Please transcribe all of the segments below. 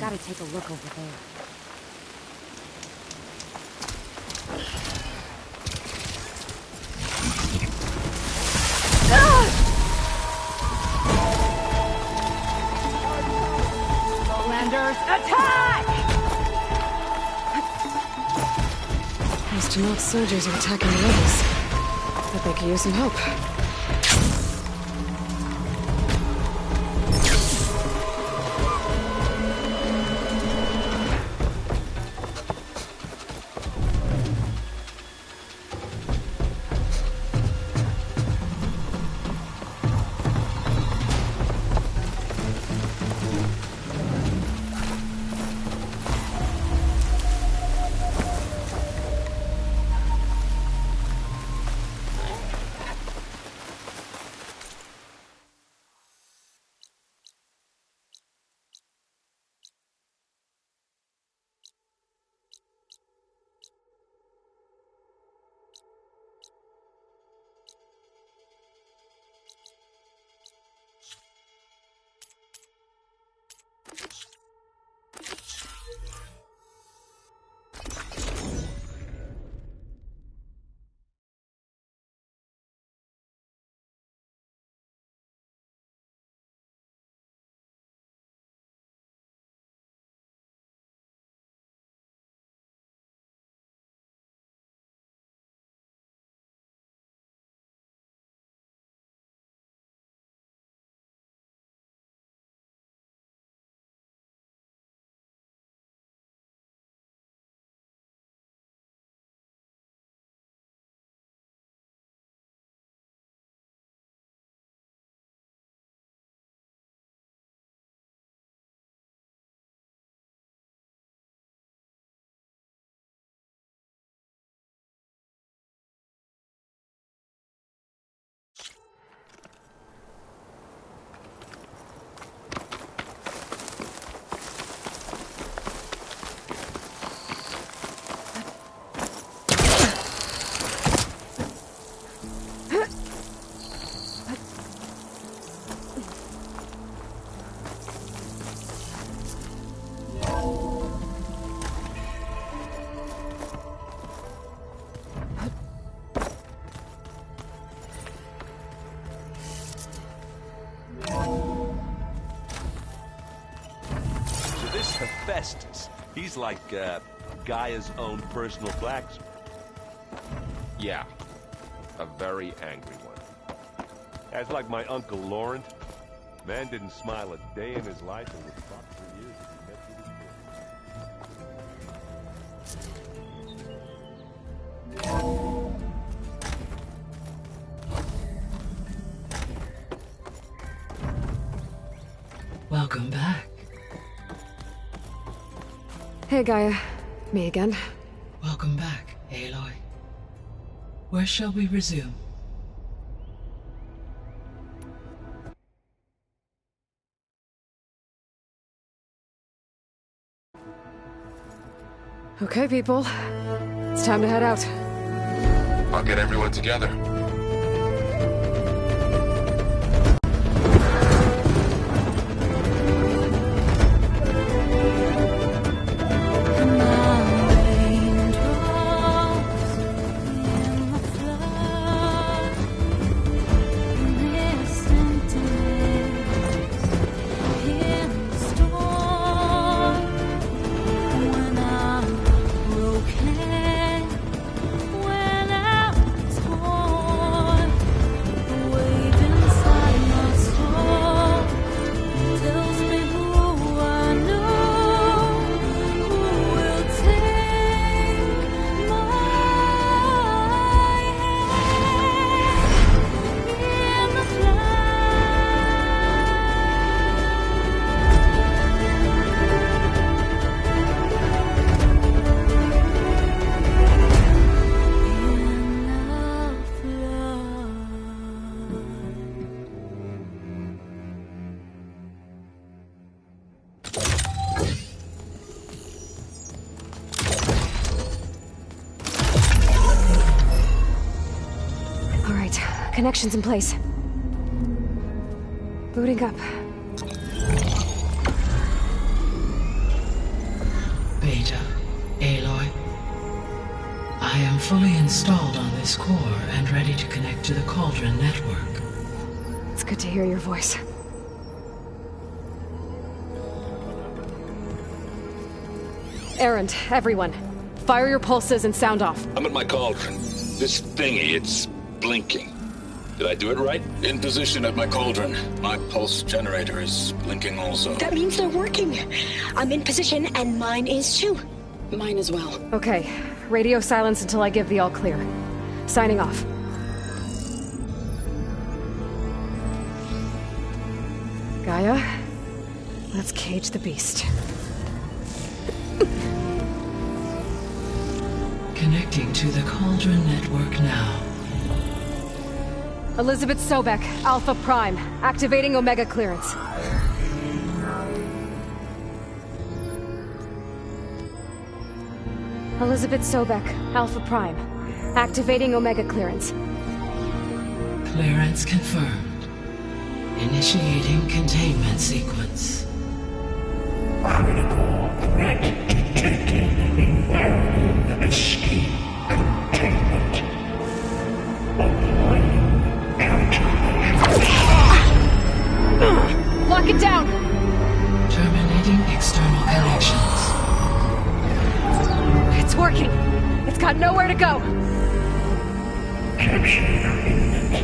Gotta take a look over there. Lowlanders, attack! Those Genok soldiers are attacking the rebels. But they could use some help. He's like Gaia's own personal blacksmith. Yeah, a very angry one. That's like my Uncle Laurent. Man didn't smile a day in his life and was fucked for years if he met with his Welcome back. Hey, Gaia. Me again. Welcome back, Aloy. Where shall we resume? Okay, people. It's time to head out. I'll get everyone together. Connections in place. Booting up. fully installed on this core and ready to connect to the Cauldron network. It's good to hear your voice. Errand, everyone. Fire your pulses and sound off. I'm at my cauldron. This thingy, it's blinking. Did I do it right? In position at my cauldron. My pulse generator is blinking also. That means they're working. I'm in position, and mine is too. Mine as well. Okay. Radio silence until I give the all clear. Signing off. Gaia, let's cage the beast. Connecting to the Cauldron network now. Elizabeth Sobek, Alpha Prime, activating Omega clearance. Elizabeth Sobek, Alpha Prime, activating Omega clearance. Clearance confirmed. Initiating containment sequence. Critical threat detected. Environment escape containment. Applying countermeasures. Lock it down! Terminating external connections. It's working. It's got nowhere to go. Capture imminent.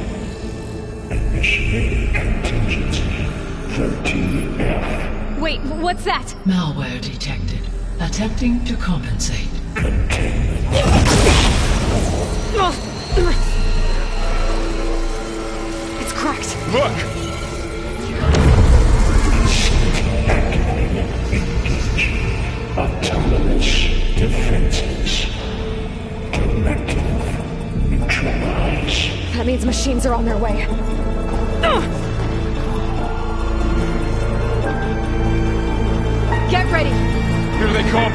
Initiating contingency 13F. Wait, what's that? Malware detected. Attempting to compensate. Containment. It's cracked. Look! Activating. Engage. Autonomous defenses. Directive. Neutralize. That means machines are on their way. Get ready! Here they come!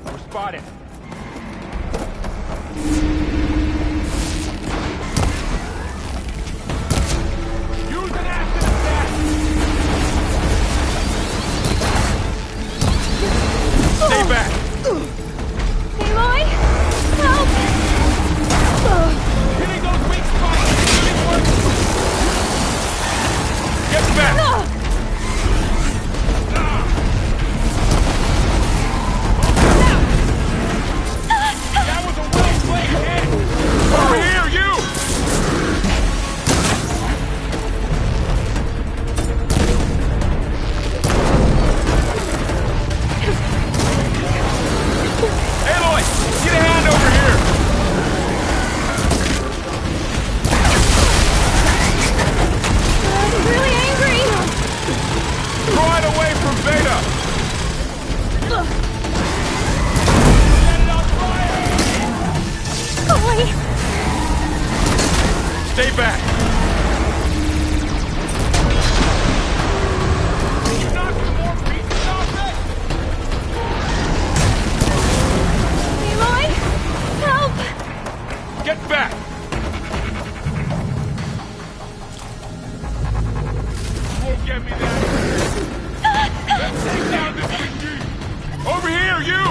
We're spotted. Use an acid attack! Stay back! Aloy? Help! Hitting those weak spots! Didn't work. Get back! That was a well-played hit! Over here, you! Aloy! Get a hand over here! I'm really angry! Draw it away from Beta! Set it on fire! Aloy! Stay back! Can you knock some more pieces off it? Aloy? Help! Get back! Won't get me that. Let's take down this machine! Over here, you!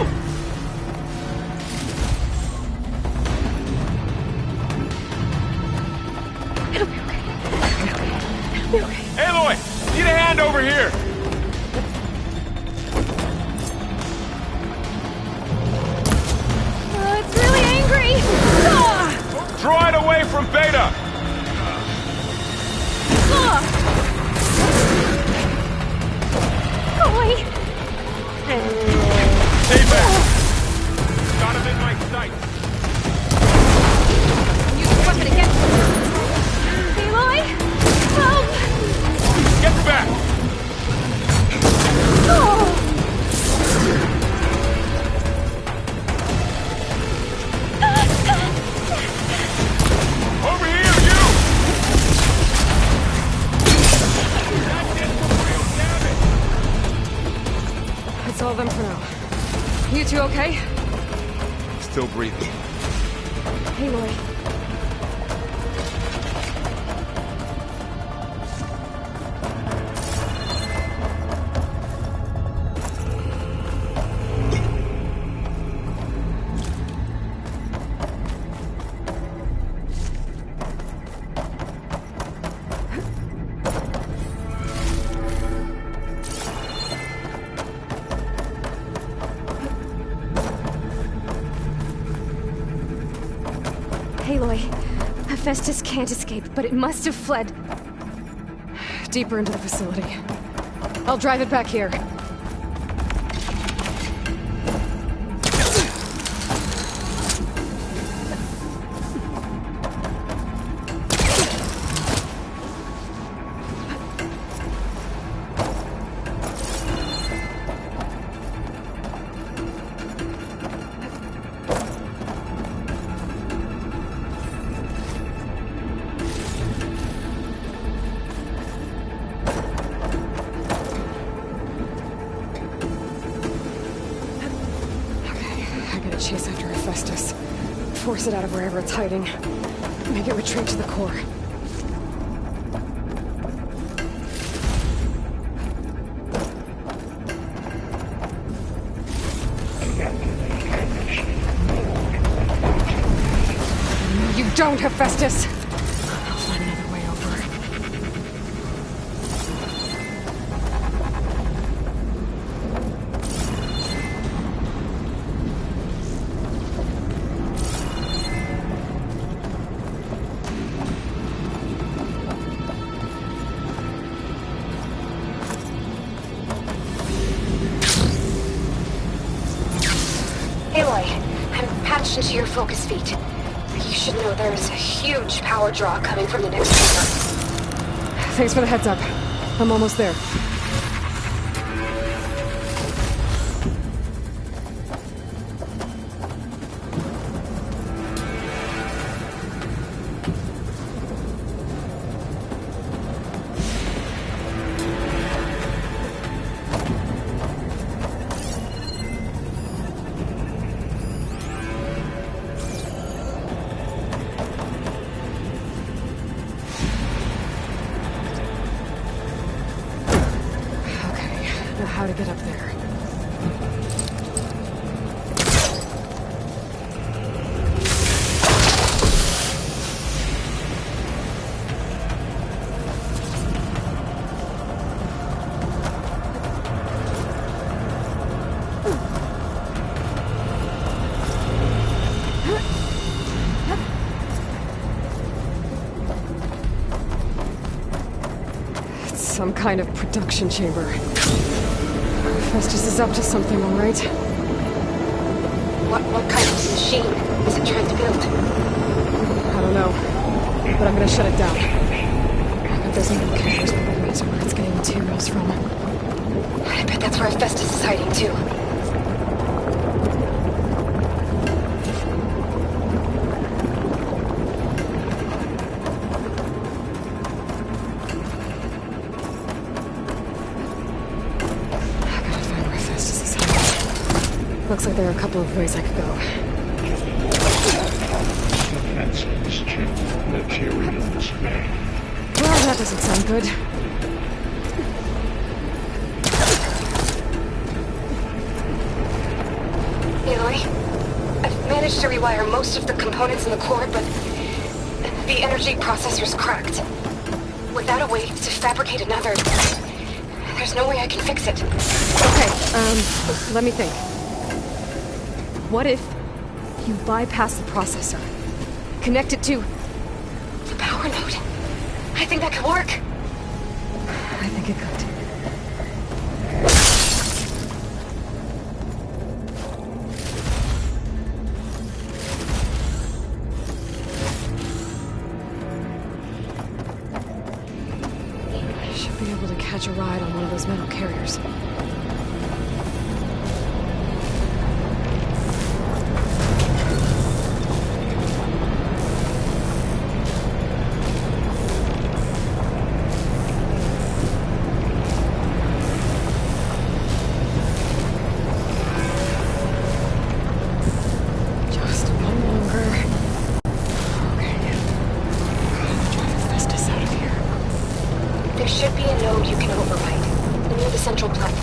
It'll be okay. It'll be okay. Aloy! Need a hand over here! It's really angry! Draw it away from Beta! Aloy! Stay back! Got him in my sight! Use the weapon against him! Aloy! Help! Get back! Over here, you! That did some real damage! That's all of them for now. You two okay? Still breathing. Aloy. Aloy, Hephaestus can't escape, but it must have fled deeper into the facility. I'll drive it back here. Chase after Hephaestus. Force it out of wherever it's hiding. Make it retreat to the core. You don't, Hephaestus! I'll find another way over. Into your focus feed. You should know there is a huge power draw coming from the next chamber. Thanks for the heads up. I'm almost there. How to get up there. It's some kind of production chamber. Hephaestus is up to something, all right? What kind of machine is it trying to build? I don't know, but I'm gonna shut it down. I bet there's no cameras below me to where it's getting materials from. I bet that's where Hephaestus is hiding, too. Looks like there are a couple of ways I could go. Defenseless to materials made. Well, that doesn't sound good. Aloy, I've managed to rewire most of the components in the core, but the energy processor's cracked. Without a way to fabricate another, there's no way I can fix it. Okay, let me think. What if you bypass the processor? Connect it to the power node. I think that could work. I think it could. I should be able to catch a ride on one of those metal carriers. Central platform.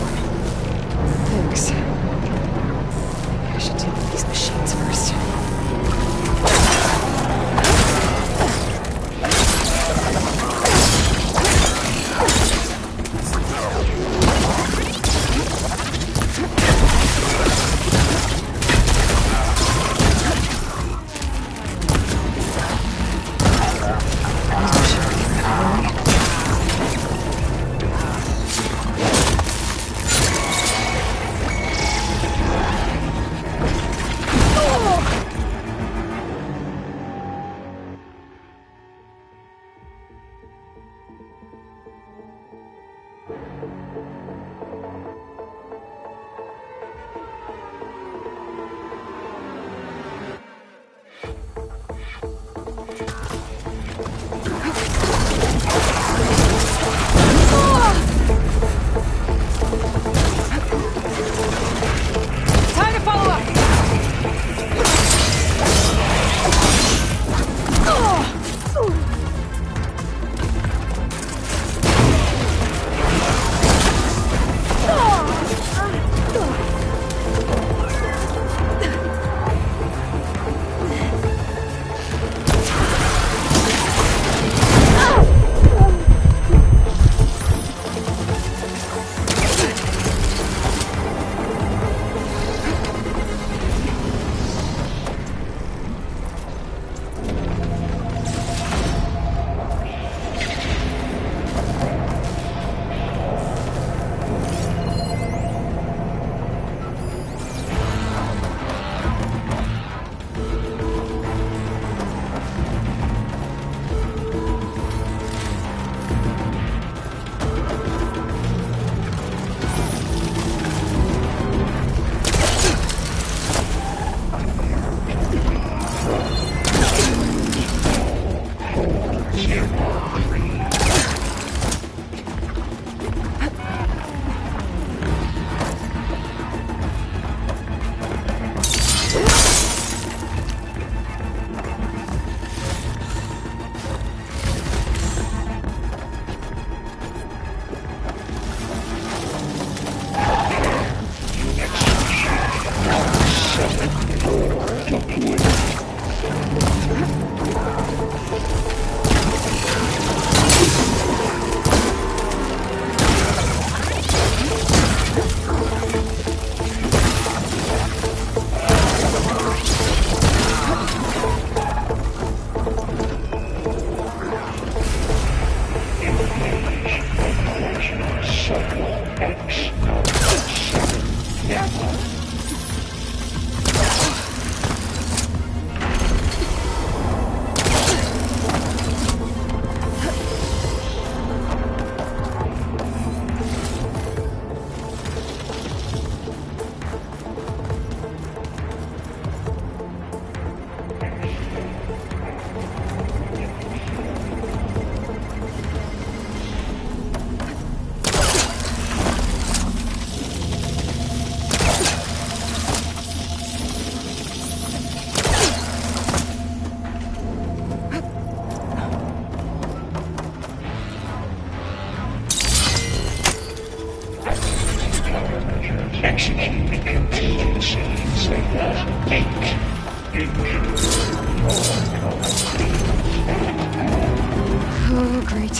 Oh, great.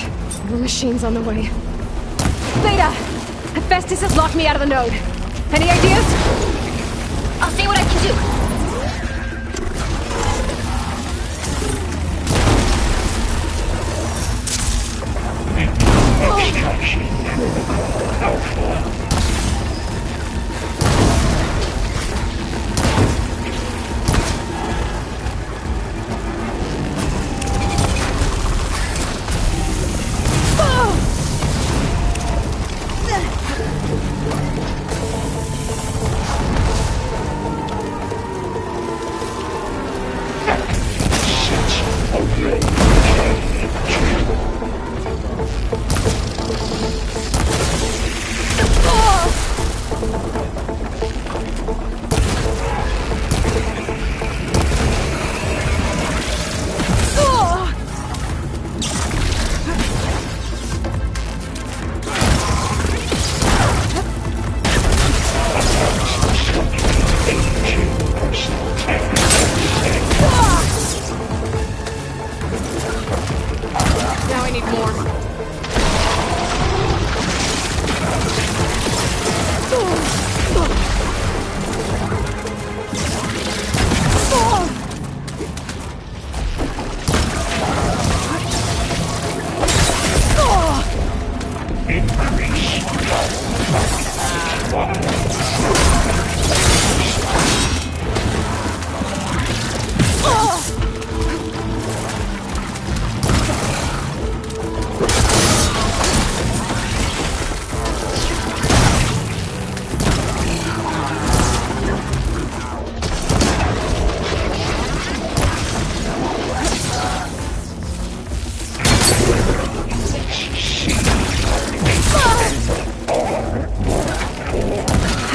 The machine's on the way. Beta! Hephaestus has locked me out of the node. Any ideas? I'll see what I can do.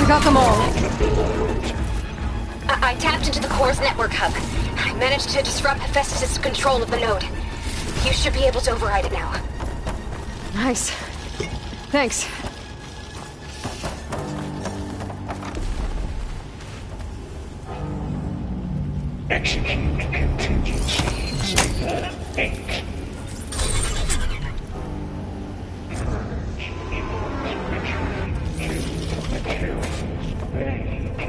Got them all. I tapped into the core's network hub. I managed to disrupt Hephaestus' control of the node. You should be able to override it now. Nice. Thanks. Execute contingency. Zeta 8.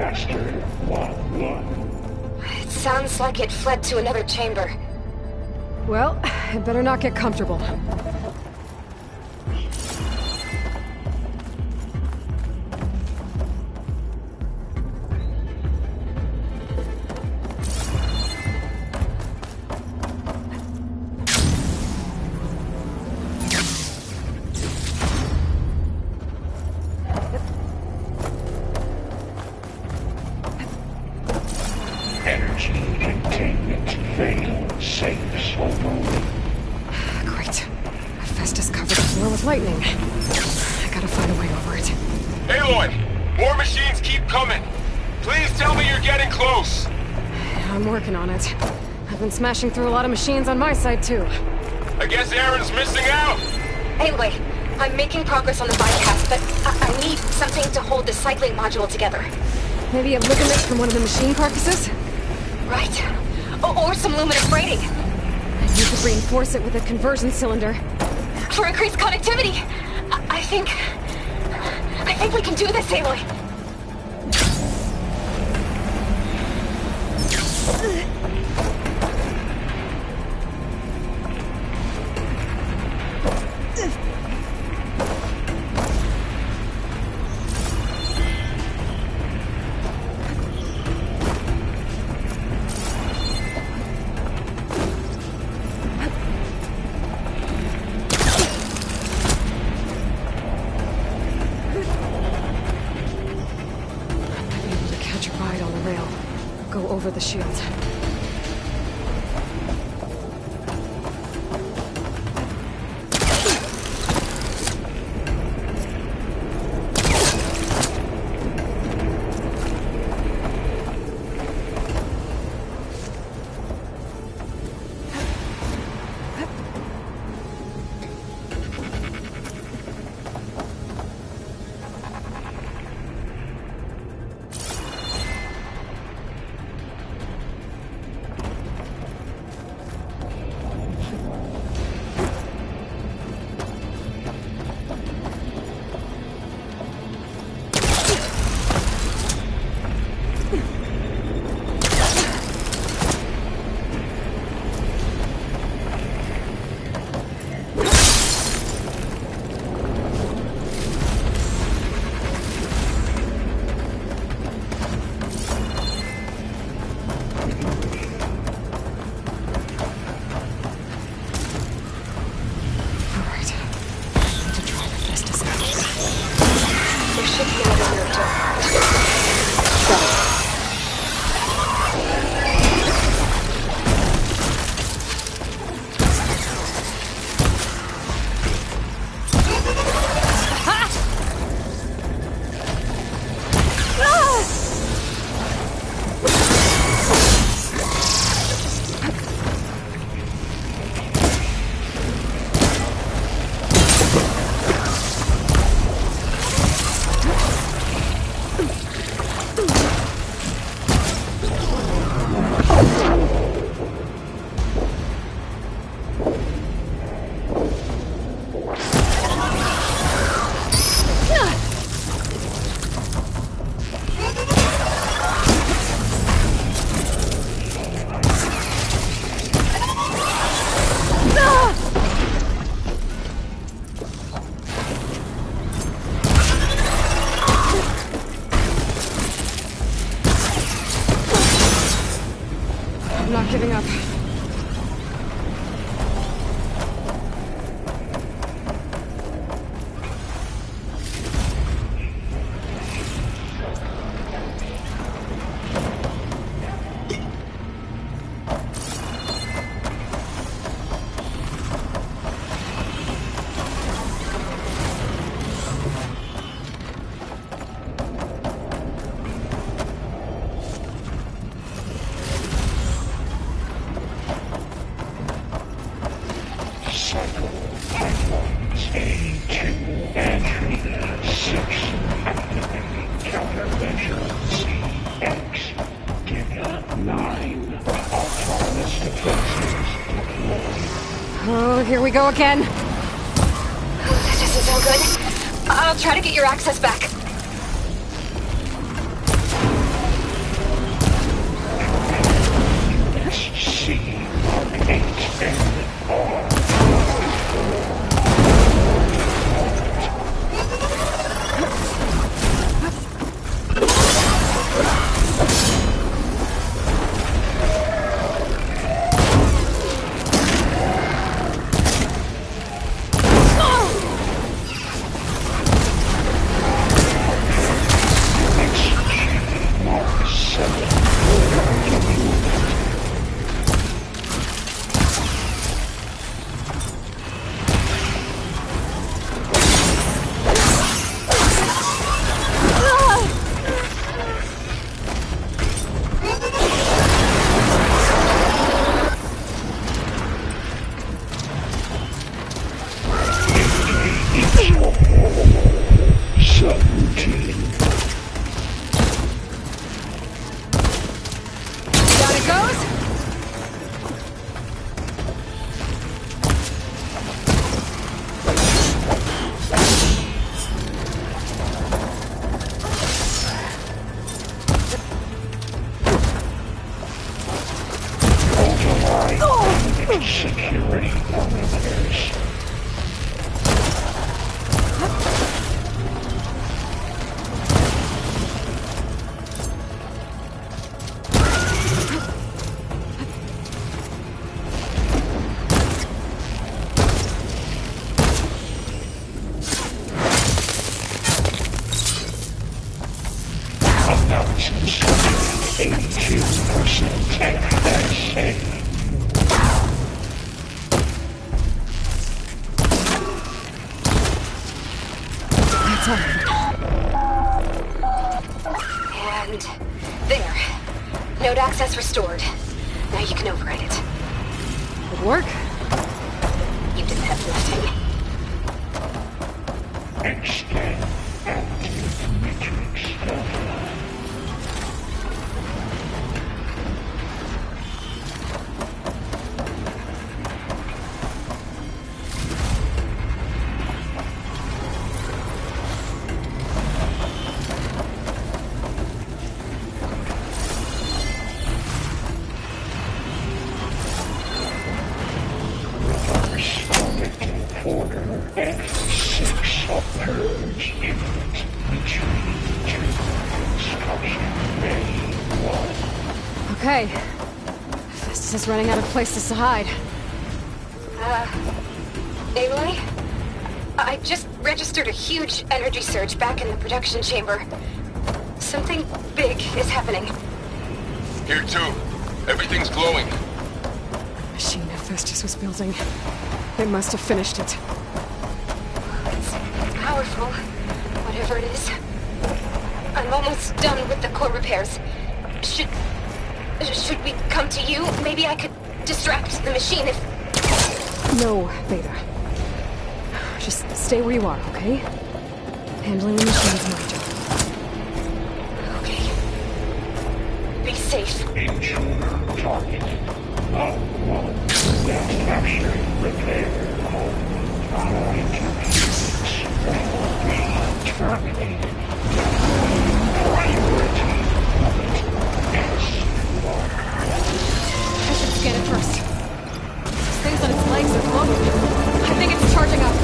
Pullcaster 1-1. It sounds like it fled to another chamber. Well, I better not get comfortable. lightning. I gotta find a way over it. Aloy! More machines keep coming! Please tell me you're getting close! I'm working on it. I've been smashing through a lot of machines on my side, too. I guess Aaron's missing out! Anyway, I'm making progress on the bypass, but I need something to hold the cycling module together. Maybe a ligament from one of the machine carcasses? Right. Or some luminous braiding. You could reinforce it with a conversion cylinder. For increased connectivity. I think we can do this, Aloy. Over the shield. Giving up. Oh, here we go again. This isn't so good. I'll try to get your access back. it goes! Security parameters. Announcements 82% accuracy. And there. Node access restored. Now you can override it. Good work. You did the heavy lifting. Extend active matrix filter. Okay. Festus is running out of places to hide. Aloy? I just registered a huge energy surge back in the production chamber. Something big is happening. Here too. Everything's glowing. The machine Festus was building. They must have finished it. It's powerful, whatever it is. I'm almost done with the core repairs. Should we come to you? Maybe I could distract the machine if... No, Beta. Just stay where you are, okay? Handling the machine's my job. Okay. Be safe. Intruder target. Capture, repair, hold. Alloy capture. Terminated. Priority. I should scan it first. This thing's on its legs are glowing. I think it's charging up.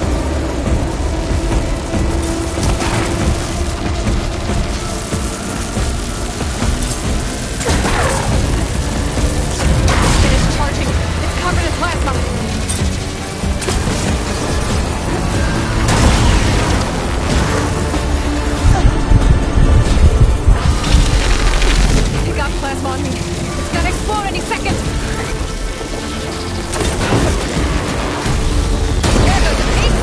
It is charging. It's covered in plasma. It got plasma on me. It's gonna explode any second! There goes the piece!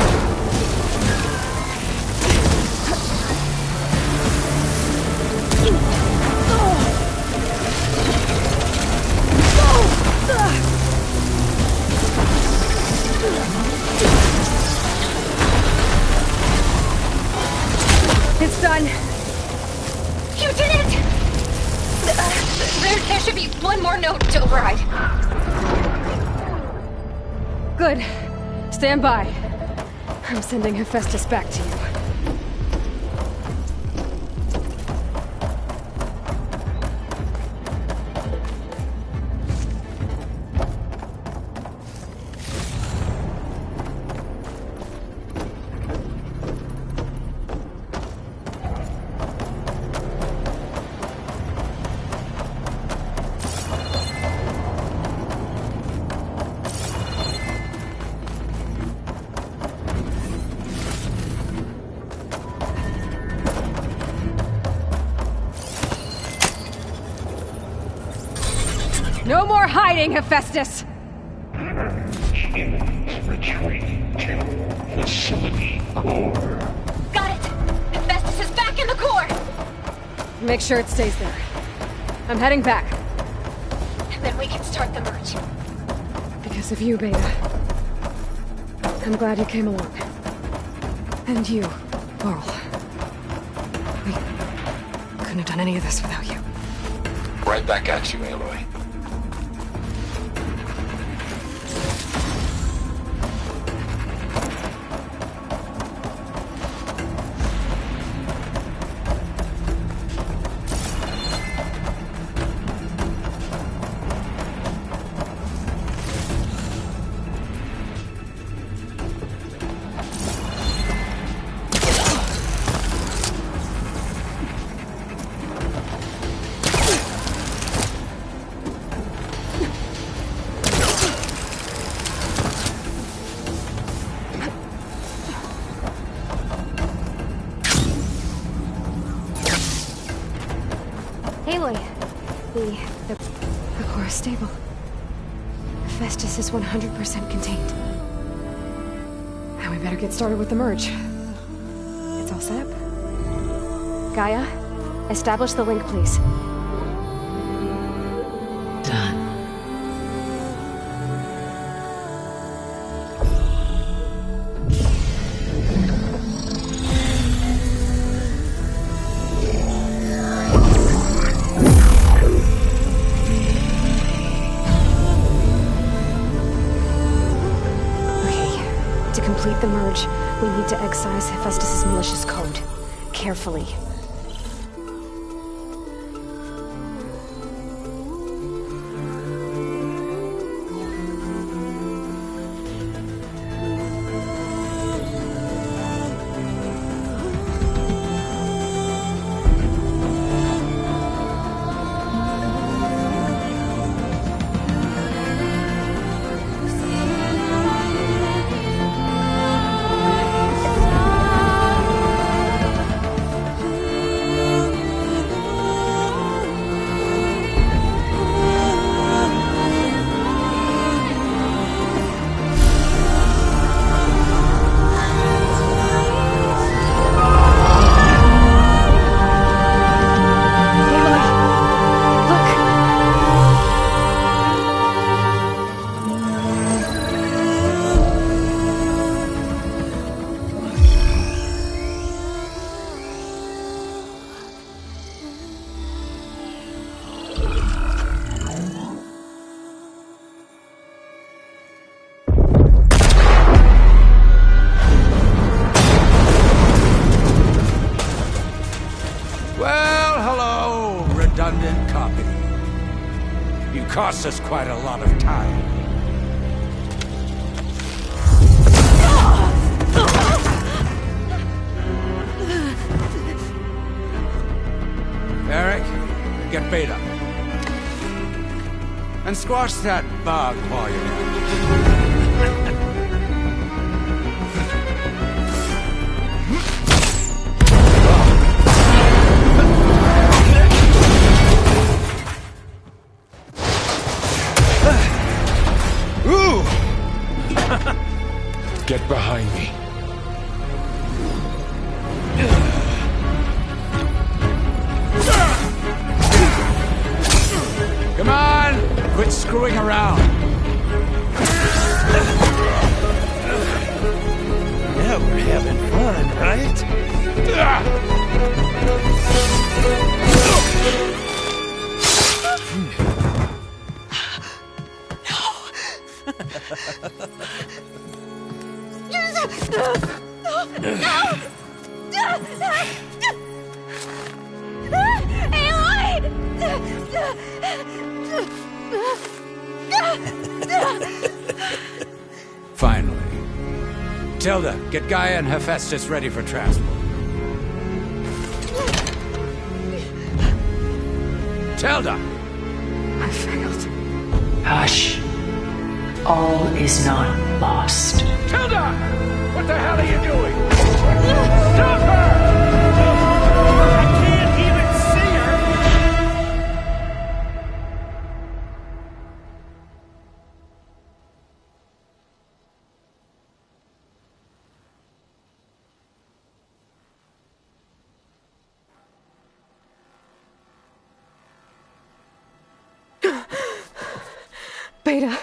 It's done! You did it! There should be one more node to override. Good. Stand by. I'm sending Hephaestus back to you. No more hiding, Hephaestus! Retreat to facility core. Got it! Hephaestus is back in the core! Make sure it stays there. I'm heading back. And then we can start the merge. Because of you, Beta. I'm glad you came along. And you, Laurel. We couldn't have done any of this without you. Right back at you, Aloy. core is stable. Hephaestus is 100% contained. Now we better get started with the merge. It's all set up. Gaia, establish the link, please. Done. The merge, we need to excise Hephaestus' malicious code. Carefully. Costs us quite a lot of time. Eric, get Beta. And squash that bug while you're at it. Get behind me. Come on! Quit screwing around. Now we're having fun, right? Finally. Tilda, get Gaia and Hephaestus ready for transport. Tilda! I failed. Hush. All is not lost. Tilda! What the hell are you doing? Stop her! I can't even see her! Beta.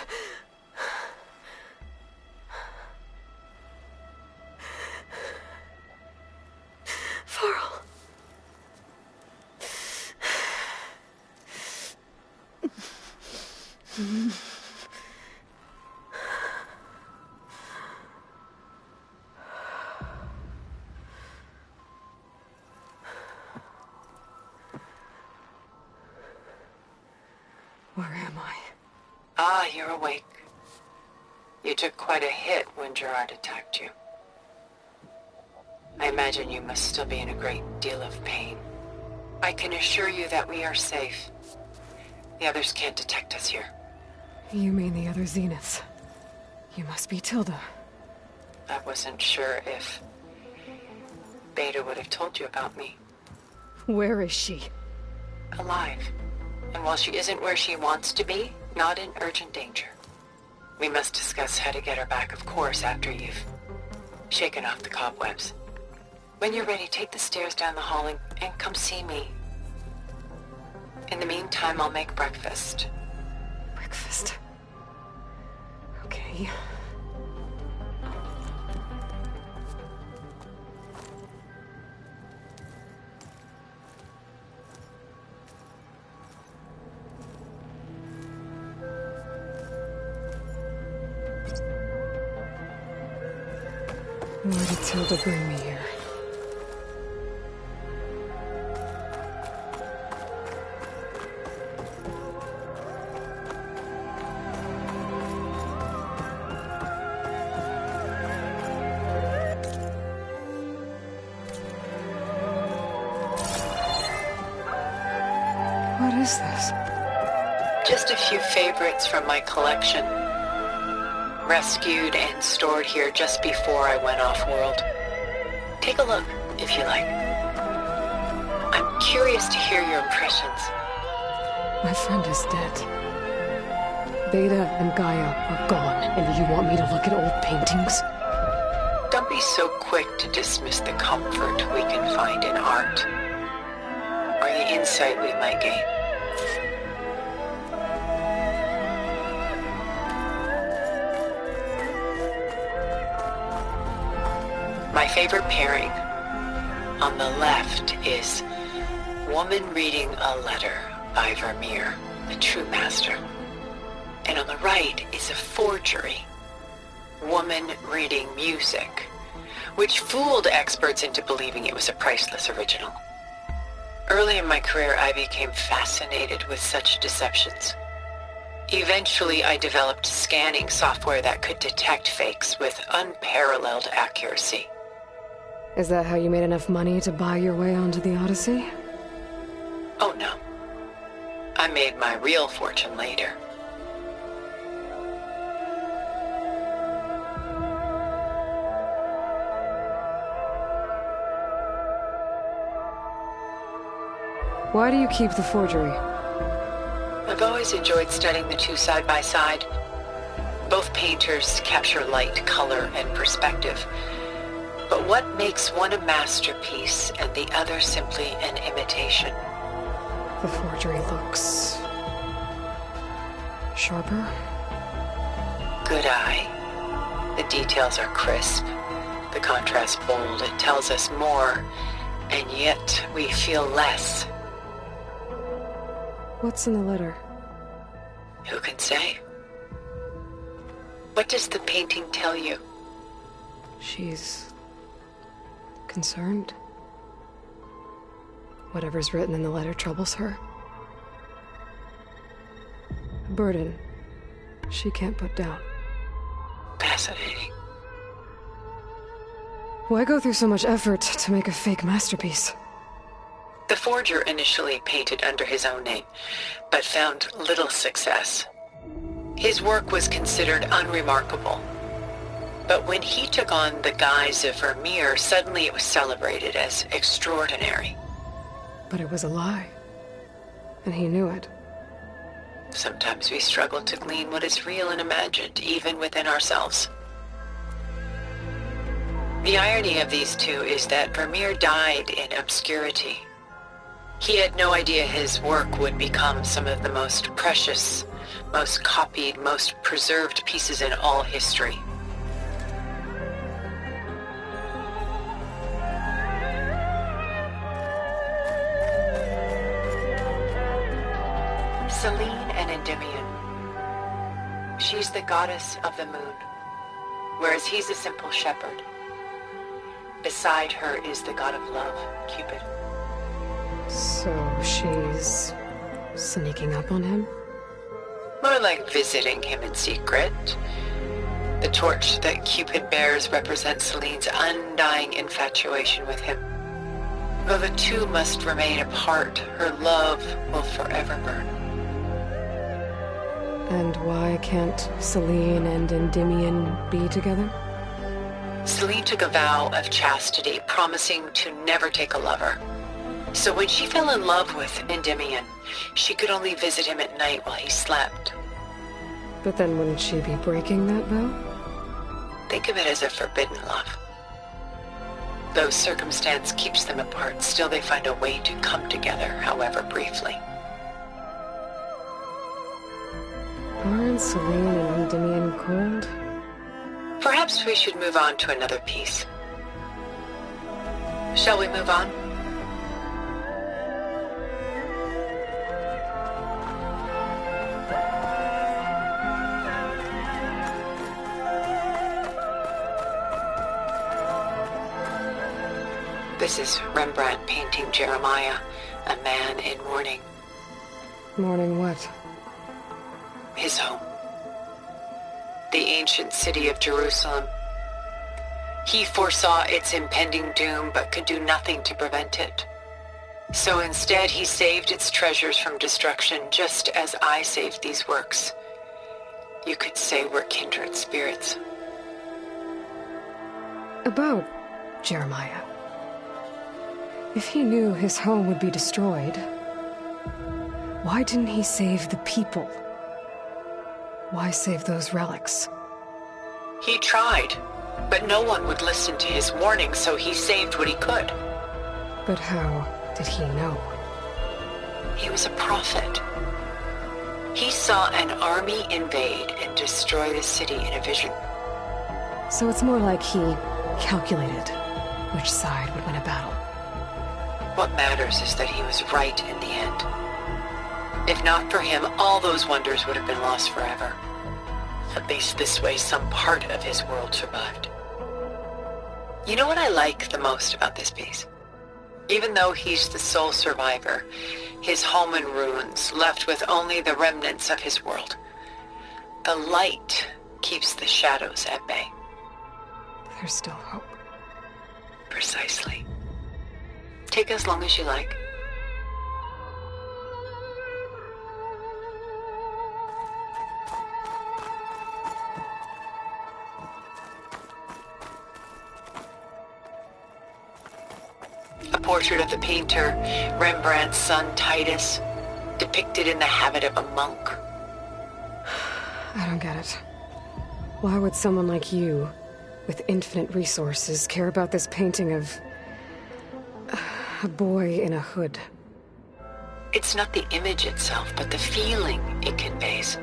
Where am I? Ah, you're awake. You took quite a hit when Gerard attacked you. I imagine you must still be in a great deal of pain. I can assure you that we are safe. The others can't detect us here. You mean the other Zeniths? You must be Tilda. I wasn't sure if Beta would have told you about me. Where is she? Alive. And while she isn't where she wants to be, not in urgent danger. We must discuss how to get her back, of course, after you've shaken off the cobwebs. When you're ready, take the stairs down the hall and come see me. In the meantime, I'll make breakfast. Breakfast? Okay. Why did Tilda bring me here? What is this? Just a few favorites from my collection. Rescued and stored here just before I went off-world. Take a look, if you like. I'm curious to hear your impressions. My friend is dead. Beta and Gaia are gone, and you want me to look at old paintings? Don't be so quick to dismiss the comfort we can find in art, or the insight we might gain. My favorite pairing on the left is Woman Reading a Letter by Vermeer, the true master. And on the right is a forgery, Woman Reading Music, which fooled experts into believing it was a priceless original. Early in my career, I became fascinated with such deceptions. Eventually, I developed scanning software that could detect fakes with unparalleled accuracy. Is that how you made enough money to buy your way onto the Odyssey? Oh no. I made my real fortune later. Why do you keep the forgery? I've always enjoyed studying the two side by side. Both painters capture light, color, and perspective. But what makes one a masterpiece and the other simply an imitation? The forgery looks sharper. Good eye. The details are crisp. The contrast bold. It tells us more, and yet we feel less. What's in the letter? Who can say? What does the painting tell you? She's concerned. Whatever's written in the letter troubles her. A burden she can't put down. Fascinating. Why go through so much effort to make a fake masterpiece? The forger initially painted under his own name, but found little success. His work was considered unremarkable. But when he took on the guise of Vermeer, suddenly it was celebrated as extraordinary. But it was a lie. And he knew it. Sometimes we struggle to glean what is real and imagined, even within ourselves. The irony of these two is that Vermeer died in obscurity. He had no idea his work would become some of the most precious, most copied, most preserved pieces in all history. Selene and Endymion. She's the goddess of the moon, whereas he's a simple shepherd. Beside her is the god of love, Cupid. So she's sneaking up on him? More like visiting him in secret. The torch that Cupid bears represents Selene's undying infatuation with him. Though the two must remain apart, her love will forever burn. And why can't Selene and Endymion be together? Selene took a vow of chastity, promising to never take a lover. So when she fell in love with Endymion, she could only visit him at night while he slept. But then wouldn't she be breaking that vow? Think of it as a forbidden love. Though circumstance keeps them apart, still they find a way to come together, however briefly. Aren't Celine and Endymion cold? Perhaps we should move on to another piece. Shall we move on? This is Rembrandt painting Jeremiah, a man in mourning. Mourning what? His home. The ancient city of Jerusalem. He foresaw its impending doom, but could do nothing to prevent it. So instead, he saved its treasures from destruction, just as I saved these works. You could say we're kindred spirits. About Jeremiah. If he knew his home would be destroyed, why didn't he save the people? Why save those relics? He tried, but no one would listen to his warning, so he saved what he could. But how did he know? He was a prophet. He saw an army invade and destroy the city in a vision. So it's more like he calculated which side would win a battle. What matters is that he was right in the end. If not for him, all those wonders would have been lost forever. At least this way, some part of his world survived. You know what I like the most about this piece? Even though he's the sole survivor, his home in ruins, left with only the remnants of his world. The light keeps the shadows at bay. There's still hope. Precisely. Take as long as you like. A portrait of the painter, Rembrandt's son Titus, depicted in the habit of a monk. I don't get it. Why would someone like you, with infinite resources, care about this painting of a boy in a hood? It's not the image itself, but the feeling it conveys.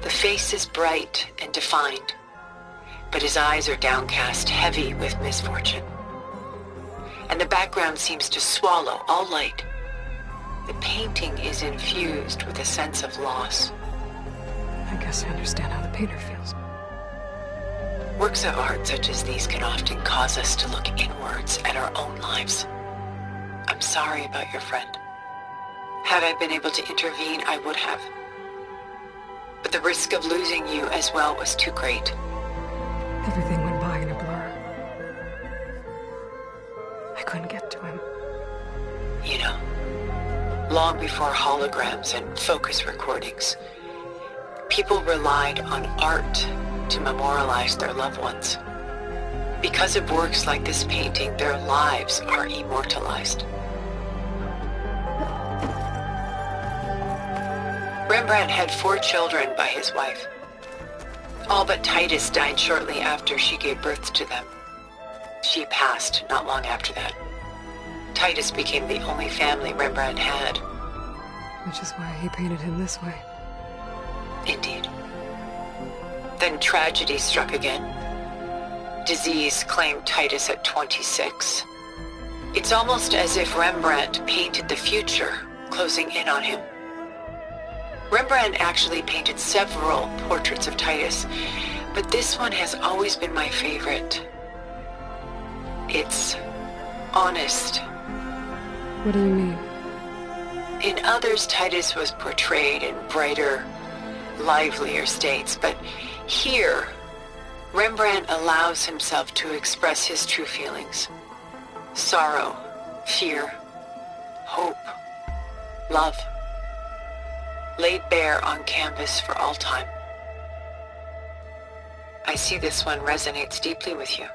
The face is bright and defined, but his eyes are downcast, heavy with misfortune. And the background seems to swallow all light. The painting is infused with a sense of loss. I guess I understand how the painter feels. Works of art such as these can often cause us to look inwards at our own lives. I'm sorry about your friend. Had I been able to intervene, I would have. But the risk of losing you as well was too great. Everything went by in a blur. I couldn't get to him. You know, long before holograms and focus recordings, people relied on art to memorialize their loved ones. Because of works like this painting, their lives are immortalized. Rembrandt had 4 children by his wife. All but Titus died shortly after she gave birth to them. She passed not long after that. Titus became the only family Rembrandt had. Which is why he painted him this way. Indeed. Then tragedy struck again. Disease claimed Titus at 26. It's almost as if Rembrandt painted the future, closing in on him. Rembrandt actually painted several portraits of Titus, but this one has always been my favorite. It's honest. What do you mean? In others, Titus was portrayed in brighter, livelier states, but here, Rembrandt allows himself to express his true feelings. Sorrow, fear, hope, love. Laid bare on canvas for all time. I see this one resonates deeply with you.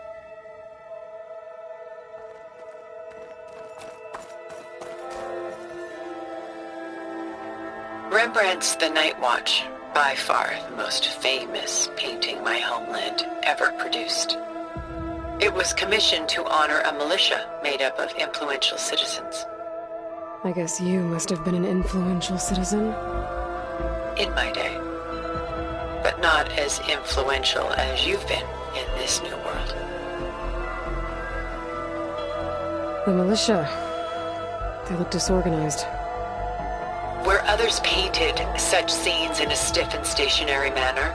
Rembrandt's The Night Watch, by far the most famous painting my homeland ever produced. It was commissioned to honor a militia made up of influential citizens. I guess you must have been an influential citizen. In my day. But not as influential as you've been in this new world. The militia. They look disorganized. Where others painted such scenes in a stiff and stationary manner,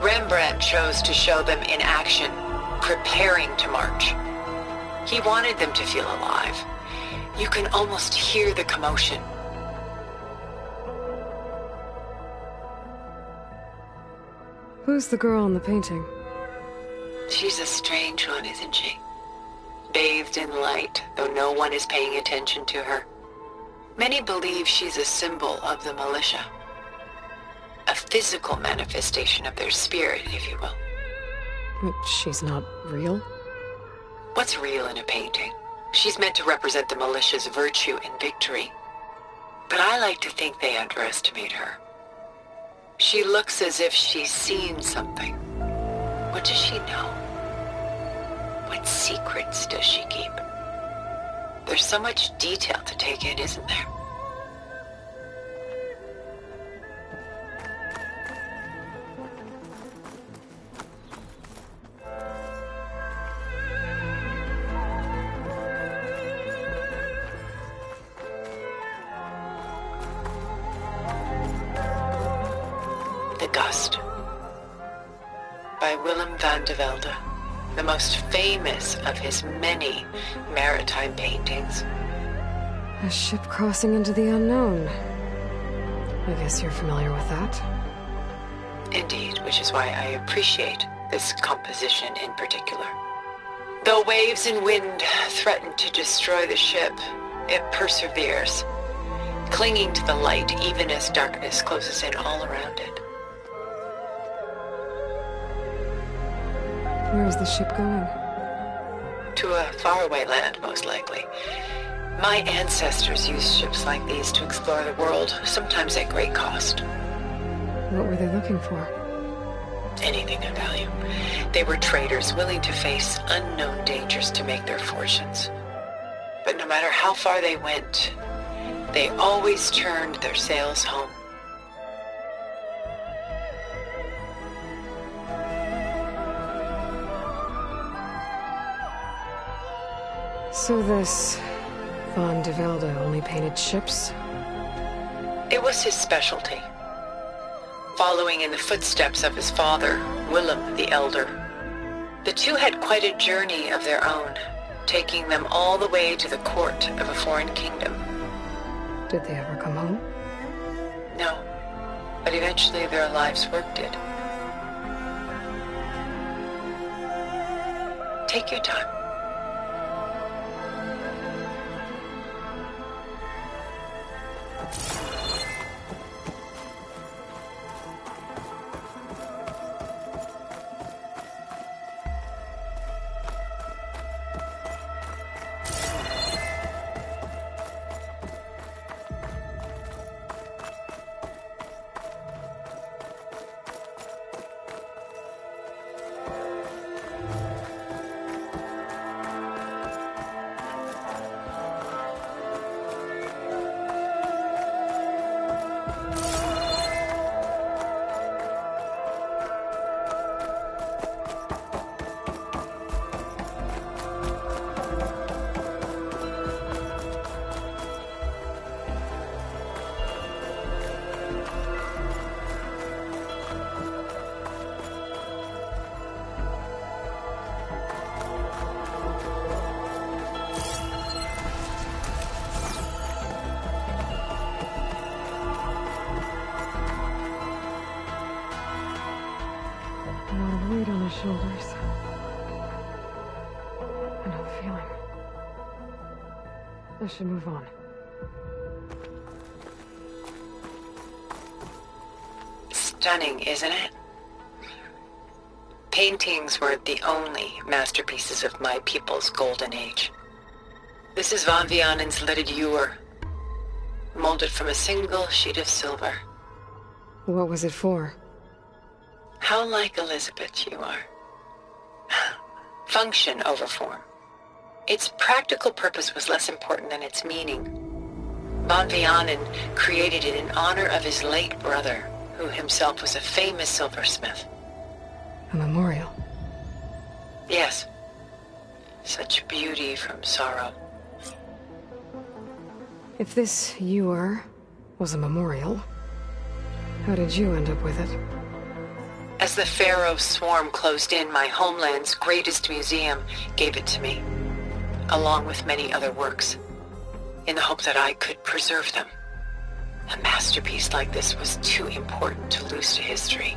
Rembrandt chose to show them in action, preparing to march. He wanted them to feel alive. You can almost hear the commotion. Who's the girl in the painting? She's a strange one, isn't she? Bathed in light, though no one is paying attention to her. Many believe she's a symbol of the militia. A physical manifestation of their spirit, if you will. But she's not real? What's real in a painting? She's meant to represent the militia's virtue and victory. But I like to think they underestimate her. She looks as if she's seen something. What does she know? What secrets does she keep? There's so much detail to take in, isn't there? The Gust by Willem van de Velde, the most famous of his many maritime paintings. A ship crossing into the unknown. I guess you're familiar with that. Indeed, which is why I appreciate this composition in particular. Though waves and wind threaten to destroy the ship, it perseveres, clinging to the light even as darkness closes in all around it. Where is the ship going? To a faraway land, most likely. My ancestors used ships like these to explore the world, sometimes at great cost. What were they looking for? Anything of value. They were traders willing to face unknown dangers to make their fortunes. But no matter how far they went, they always turned their sails home. So this Van de Velde only painted ships? It was his specialty. Following in the footsteps of his father, Willem the Elder. The two had quite a journey of their own, taking them all the way to the court of a foreign kingdom. Did they ever come home? No, but eventually their lives work did. Take your time. Shoulders. I know the feeling. I should move on. Stunning, isn't it? Paintings were the only masterpieces of my people's golden age. This is Van Vianen's leaded ewer, molded from a single sheet of silver. What was it for? How like Elizabeth you are. Function over form. Its practical purpose was less important than its meaning. Von Vianen created it in honor of his late brother, who himself was a famous silversmith. A memorial? Yes. Such beauty from sorrow. If this you was a memorial, how did you end up with it? As the Pharaoh swarm closed in, my homeland's greatest museum gave it to me, along with many other works, in the hope that I could preserve them. A masterpiece like this was too important to lose to history.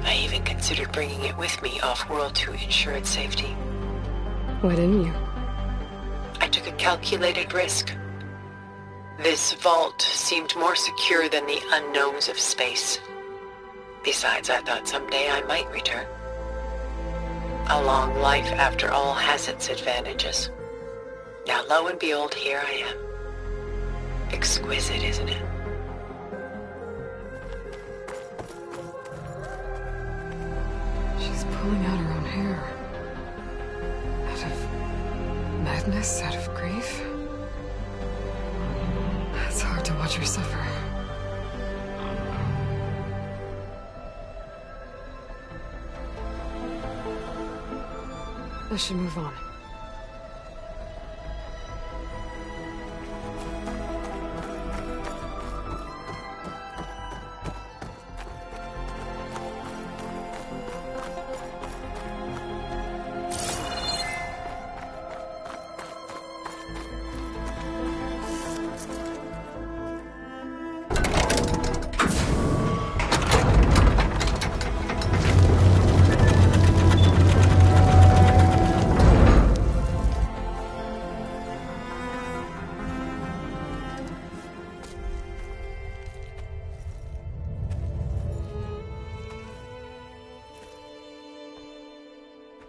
I even considered bringing it with me off-world to ensure its safety. Why didn't you? I took a calculated risk. This vault seemed more secure than the unknowns of space. Besides, I thought someday I might return. A long life, after all, has its advantages. Now, lo and behold, here I am. Exquisite, isn't it? She's pulling out her own hair. Out of madness, out of grief. It's hard to watch her suffer. I should move on.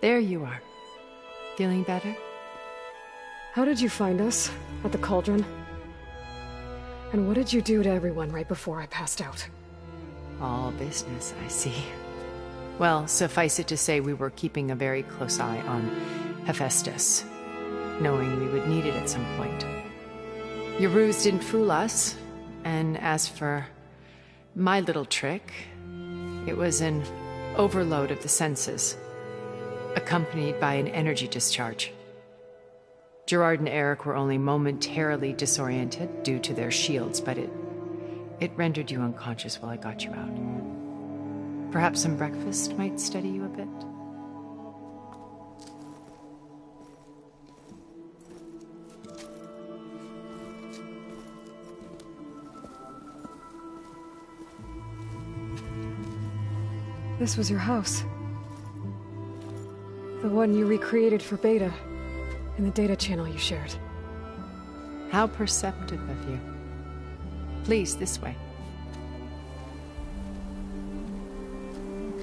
There you are. Feeling better? How did you find us? At the cauldron? And what did you do to everyone right before I passed out? All business, I see. Well, suffice it to say we were keeping a very close eye on Hephaestus, knowing we would need it at some point. Your ruse didn't fool us, and as for my little trick, it was an overload of the senses, accompanied by an energy discharge. Gerard and Eric were only momentarily disoriented due to their shields, but it rendered you unconscious while I got you out. Perhaps some breakfast might steady you a bit? This was your house. The one you recreated for Beta, in the data channel you shared. How perceptive of you. Please, this way.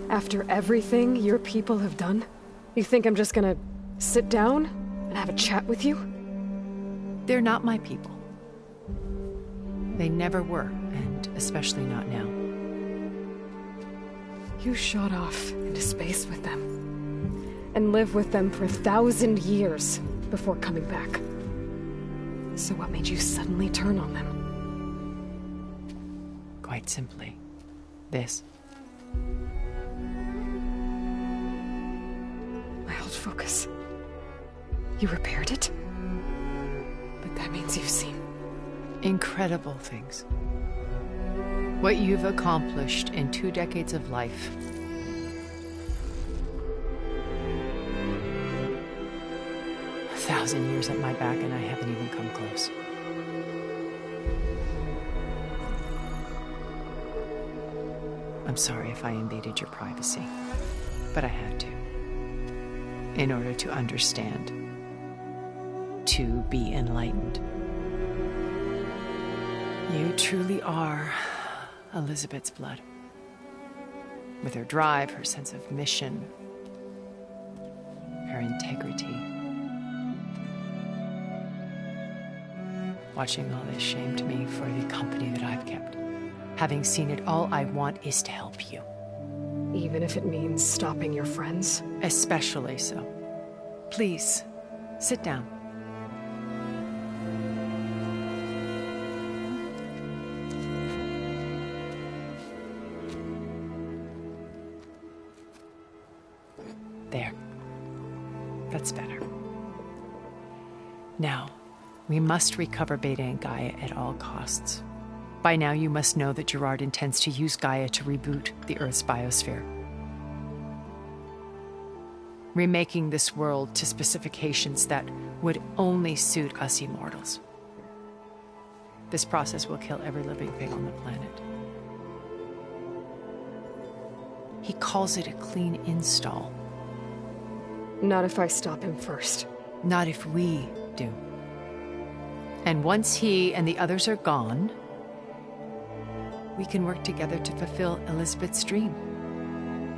After everything your people have done, you think I'm just gonna sit down and have a chat with you? They're not my people. They never were, and especially not now. You shot off into space with them, and lived with them for 1,000 years before coming back. So what made you suddenly turn on them? Quite simply, this. My old focus. You repaired it? But that means you've seen incredible things. What you've accomplished in 2 decades of life. A 1,000 years at my back and I haven't even come close. I'm sorry if I invaded your privacy, but I had to. In order to understand. To be enlightened. You truly are Elizabeth's blood. With her drive, her sense of mission, her integrity. Watching all this shamed me for the company that I've kept. Having seen it, all I want is to help you. Even if it means stopping your friends? Especially so. Please, sit down. There. That's better. Now, we must recover Beta and Gaia at all costs. By now, you must know that Gerard intends to use Gaia to reboot the Earth's biosphere. Remaking this world to specifications that would only suit us immortals. This process will kill every living thing on the planet. He calls it a clean install. Not if I stop him first. Not if we do. And once he and the others are gone, we can work together to fulfill Elizabeth's dream.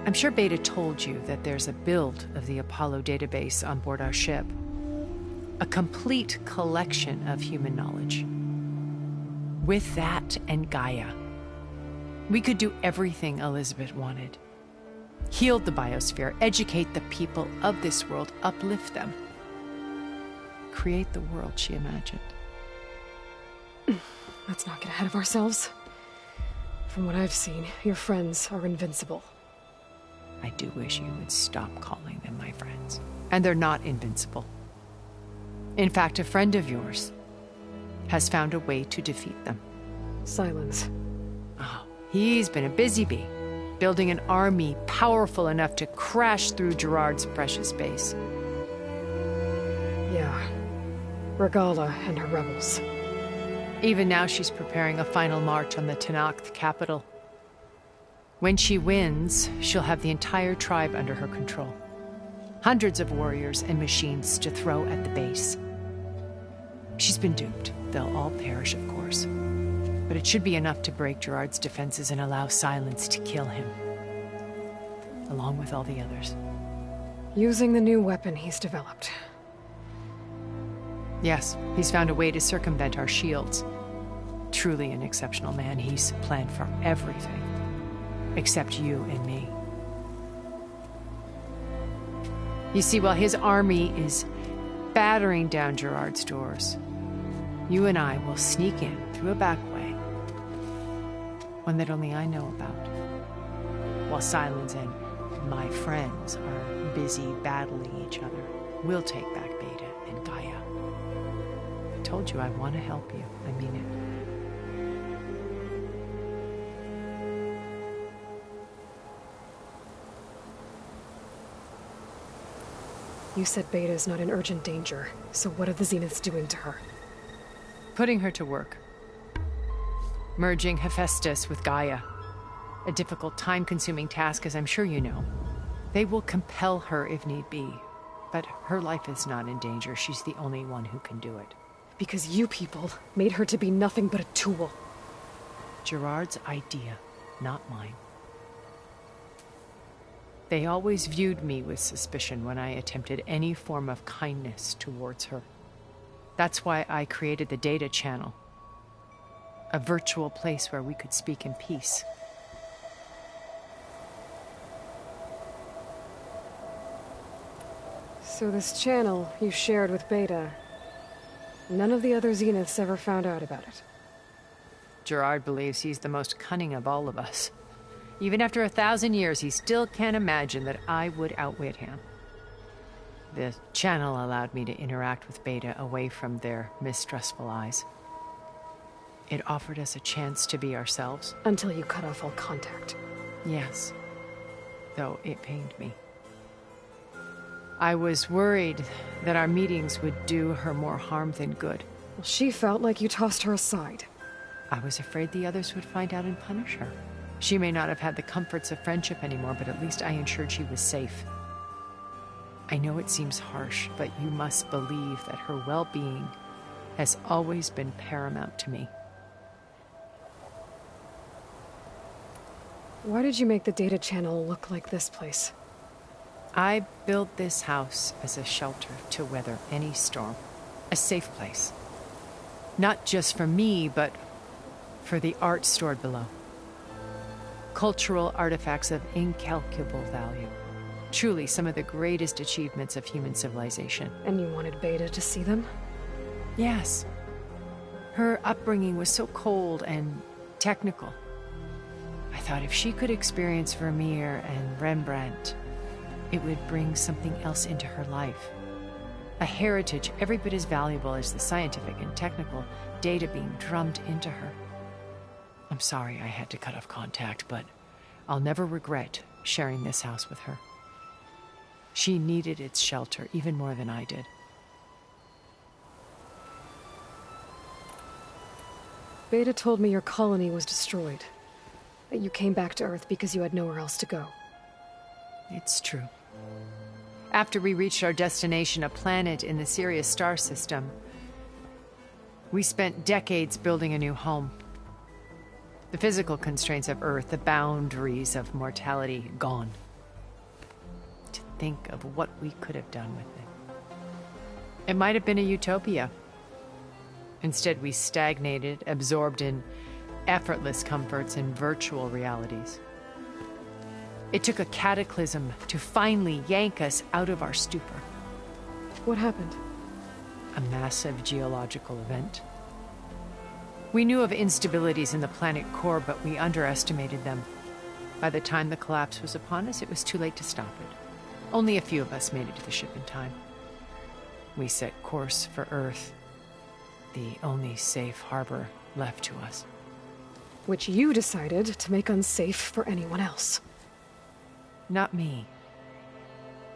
I'm sure Beta told you that there's a build of the Apollo database on board our ship. A complete collection of human knowledge. With that and Gaia, we could do everything Elizabeth wanted. Heal the biosphere, educate the people of this world, uplift them. Create the world she imagined. Let's not get ahead of ourselves. From what I've seen, your friends are invincible. I do wish you would stop calling them my friends. And they're not invincible. In fact, a friend of yours has found a way to defeat them. Silence. Oh, he's been a busy bee, building an army powerful enough to crash through Gerard's precious base. Yeah. Regala and her rebels. Even now she's preparing a final march on the Tenakth capital. When she wins, she'll have the entire tribe under her control. Hundreds of warriors and machines to throw at the base. She's been duped. They'll all perish, of course. But it should be enough to break Gerard's defenses and allow Silence to kill him. Along with all the others. Using the new weapon he's developed. Yes, he's found a way to circumvent our shields. Truly an exceptional man. He's planned for everything. Except you and me. You see, while his army is battering down Gerard's doors, you and I will sneak in through a back way. One that only I know about. While Silence and my friends are busy battling each other, we'll take back Beta and Gaia. I told you I want to help you. I mean it. You said Beta's not in urgent danger, so what are the Zeniths doing to her? Putting her to work. Merging Hephaestus with Gaia. A difficult, time-consuming task, as I'm sure you know. They will compel her if need be. But her life is not in danger. She's the only one who can do it. Because you people made her to be nothing but a tool. Gerard's idea, not mine. They always viewed me with suspicion when I attempted any form of kindness towards her. That's why I created the data channel. A virtual place where we could speak in peace. So this channel you shared with Beta, none of the other Zeniths ever found out about it? Gerard believes he's the most cunning of all of us. Even after 1,000 years, he still can't imagine that I would outwit him. The channel allowed me to interact with Beta away from their mistrustful eyes. It offered us a chance to be ourselves. Until you cut off all contact. Yes. Though it pained me. I was worried that our meetings would do her more harm than good. Well, she felt like you tossed her aside. I was afraid the others would find out and punish her. She may not have had the comforts of friendship anymore, but at least I ensured she was safe. I know it seems harsh, but you must believe that her well-being has always been paramount to me. Why did you make the data channel look like this place? I built this house as a shelter to weather any storm. A safe place. Not just for me, but for the art stored below. cultural artifacts of incalculable value. Truly some of the greatest achievements of human civilization. And you wanted Beta to see them? Yes. Her upbringing was so cold and technical. I thought if she could experience Vermeer and Rembrandt, it would bring something else into her life. A heritage every bit as valuable as the scientific and technical data being drummed into her. I'm sorry I had to cut off contact, but I'll never regret sharing this house with her. She needed its shelter even more than I did. Beta told me your colony was destroyed. That you came back to Earth because you had nowhere else to go. It's true. After we reached our destination, a planet in the Sirius star system, we spent decades building a new home. The physical constraints of Earth, the boundaries of mortality, gone. To think of what we could have done with it. It might have been a utopia. Instead, we stagnated, absorbed in effortless comforts and virtual realities. It took a cataclysm to finally yank us out of our stupor. What happened? A massive geological event. We knew of instabilities in the planet core, but we underestimated them. By the time the collapse was upon us, it was too late to stop it. Only a few of us made it to the ship in time. We set course for Earth, the only safe harbor left to us. Which you decided to make unsafe for anyone else. Not me.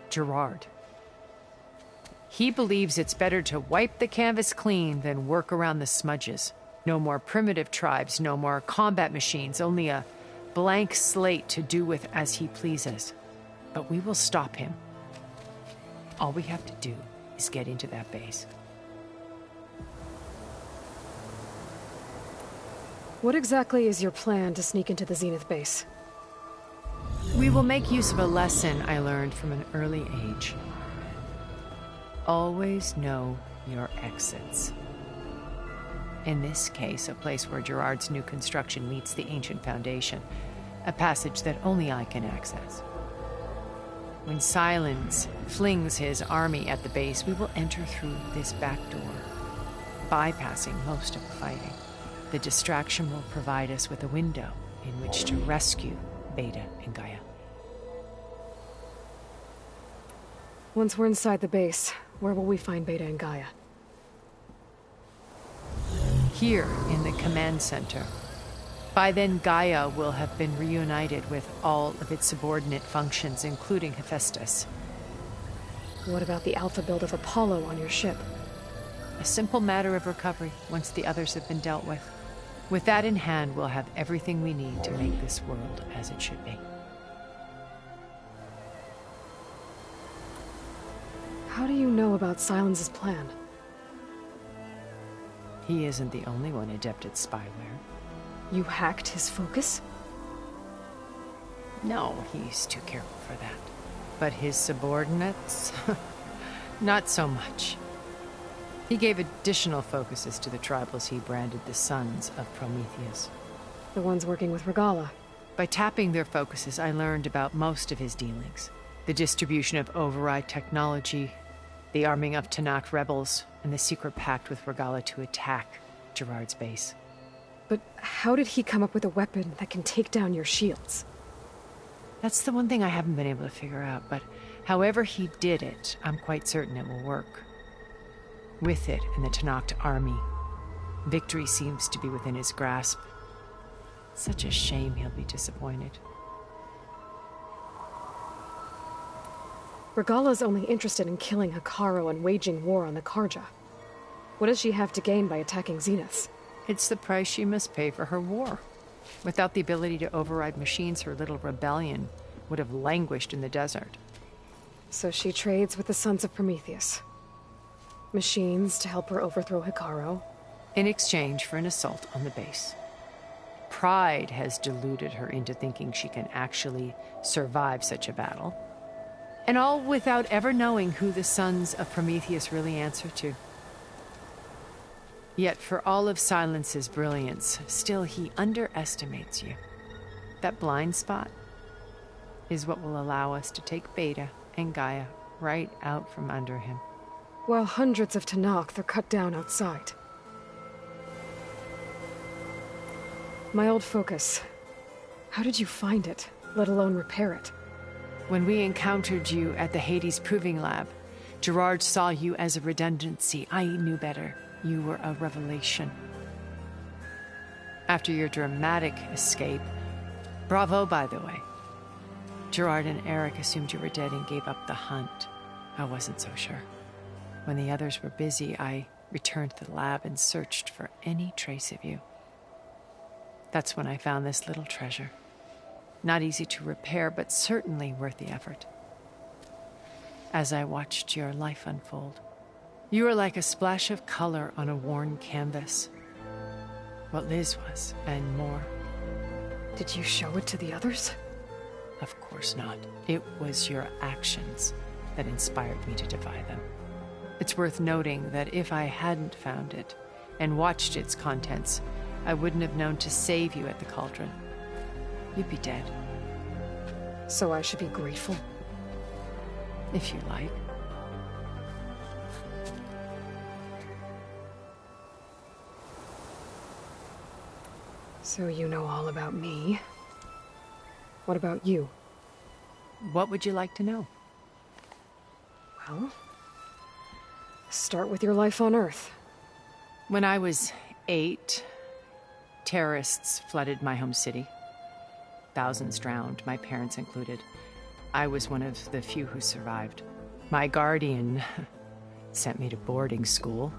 Gerard. He believes it's better to wipe the canvas clean than work around the smudges. No more primitive tribes, no more combat machines, only a blank slate to do with as he pleases. But we will stop him. All we have to do is get into that base. What exactly is your plan to sneak into the Zenith base? We will make use of a lesson I learned from an early age. Always know your exits. In this case, a place where Gerard's new construction meets the ancient foundation, a passage that only I can access. When Silence flings his army at the base, we will enter through this back door, bypassing most of the fighting. The distraction will provide us with a window in which to rescue Beta and Gaia. Once we're inside the base, where will we find Beta and Gaia? Here in the command center. By then, Gaia will have been reunited with all of its subordinate functions, including Hephaestus. What about the alpha build of Apollo on your ship? A simple matter of recovery once the others have been dealt with. With that in hand, we'll have everything we need to make this world as it should be. How do you know about Silence's plan? He isn't the only one adept at spyware. You hacked his focus? No, he's too careful for that. But his subordinates? Not so much. He gave additional focuses to the tribals he branded the Sons of Prometheus. The ones working with Regala. By tapping their focuses, I learned about most of his dealings. The distribution of override technology, the arming of Tanakh rebels, and the secret pact with Regala to attack Gerard's base. But how did he come up with a weapon that can take down your shields? That's the one thing I haven't been able to figure out, but however he did it, I'm quite certain it will work. With it and the Tanakh army, victory seems to be within his grasp. Such a shame he'll be disappointed. Regala's only interested in killing Hekarro and waging war on the Karja. What does she have to gain by attacking Zeniths? It's the price she must pay for her war. Without the ability to override machines, her little rebellion would have languished in the desert. So she trades with the Sons of Prometheus. Machines to help her overthrow Hekarro. In exchange for an assault on the base. Pride has deluded her into thinking she can actually survive such a battle. And all without ever knowing who the Sons of Prometheus really answer to. Yet for all of Silence's brilliance, still he underestimates you. That blind spot is what will allow us to take Beta and Gaia right out from under him. Well, hundreds of Tanakh, they're cut down outside. My old focus. How did you find it, let alone repair it? When we encountered you at the Hades Proving Lab, Gerard saw you as a redundancy. I knew better. You were a revelation. After your dramatic escape, bravo, by the way. Gerard and Eric assumed you were dead and gave up the hunt. I wasn't so sure. When the others were busy, I returned to the lab and searched for any trace of you. That's when I found this little treasure. Not easy to repair, but certainly worth the effort. As I watched your life unfold, you were like a splash of color on a worn canvas. What Liz was, and more. Did you show it to the others? Of course not. It was your actions that inspired me to defy them. It's worth noting that if I hadn't found it and watched its contents, I wouldn't have known to save you at the cauldron. You'd be dead. So I should be grateful? If you like. So you know all about me. What about you? What would you like to know? Well, start with your life on Earth. When I was 8, terrorists flooded my home city. Thousands drowned, my parents included. I was one of the few who survived. My guardian sent me to boarding school.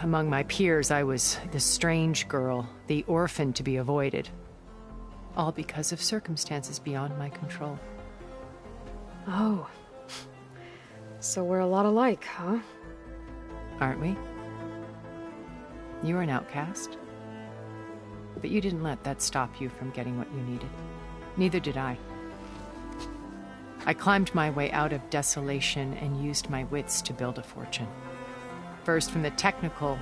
Among my peers, I was the strange girl, the orphan to be avoided. All because of circumstances beyond my control. Oh. So we're a lot alike, huh? Aren't we? You were an outcast. But you didn't let that stop you from getting what you needed. Neither did I. I climbed my way out of desolation and used my wits to build a fortune. First, from the technical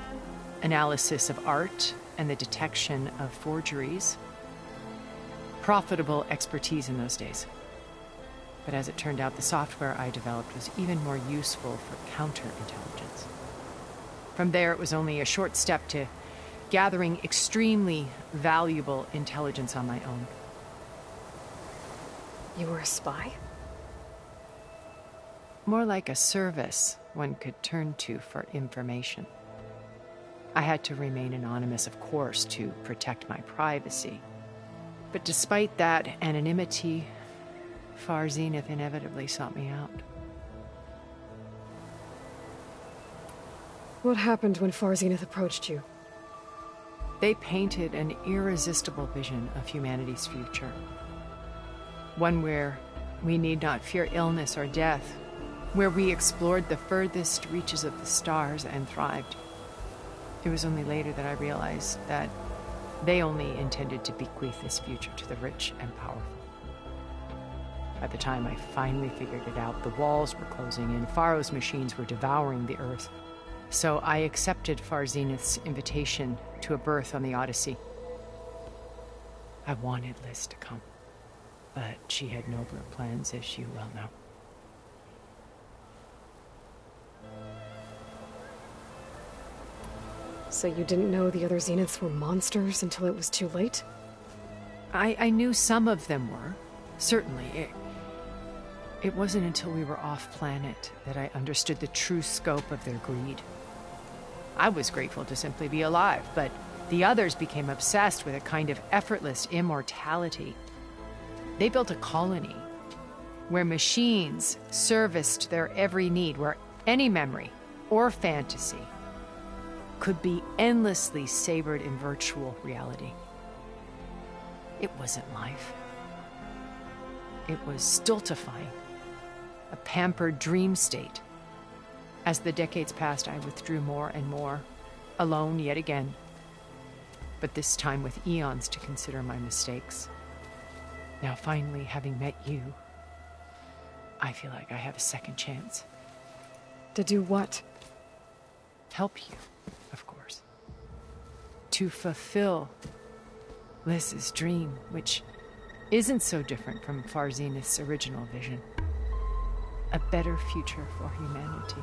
analysis of art and the detection of forgeries. Profitable expertise in those days. But as it turned out, the software I developed was even more useful for counterintelligence. From there, it was only a short step to gathering extremely valuable intelligence on my own. You were a spy? More like a service one could turn to for information. I had to remain anonymous, of course, to protect my privacy. But despite that anonymity, Far Zenith inevitably sought me out. What happened when Far Zenith approached you? They painted an irresistible vision of humanity's future. One where we need not fear illness or death, where we explored the furthest reaches of the stars and thrived. It was only later that I realized that they only intended to bequeath this future to the rich and powerful. By the time I finally figured it out, the walls were closing in, Pharaoh's machines were devouring the Earth. So I accepted Far Zenith's invitation to a berth on the Odyssey. I wanted Liz to come, but she had nobler plans, as you well know. So you didn't know the other Zeniths were monsters until it was too late? I knew some of them were, certainly. It wasn't until we were off-planet that I understood the true scope of their greed. I was grateful to simply be alive, but the others became obsessed with a kind of effortless immortality. They built a colony where machines serviced their every need, where any memory or fantasy could be endlessly savored in virtual reality. It wasn't life. It was stultifying, a pampered dream state. As the decades passed, I withdrew more and more, alone yet again, but this time with eons to consider my mistakes. Now finally, having met you, I feel like I have a second chance. To do what? Help you, of course. To fulfill Liz's dream, which isn't so different from Farzenith's original vision. A better future for humanity.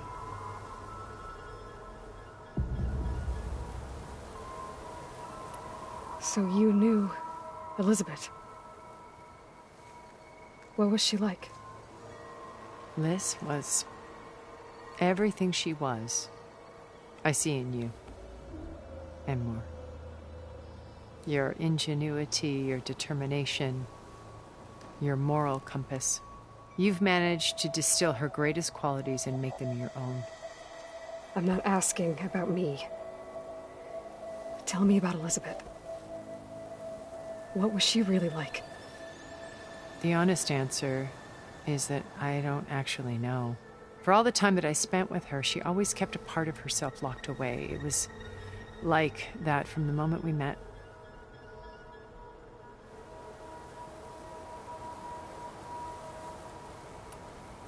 So you knew Elizabeth. What was she like? Liz was everything she was. I see in you. And more. Your ingenuity, your determination, your moral compass. You've managed to distill her greatest qualities and make them your own. I'm not asking about me. Tell me about Elizabeth. What was she really like? The honest answer is that I don't actually know. For all the time that I spent with her, she always kept a part of herself locked away. It was like that from the moment we met.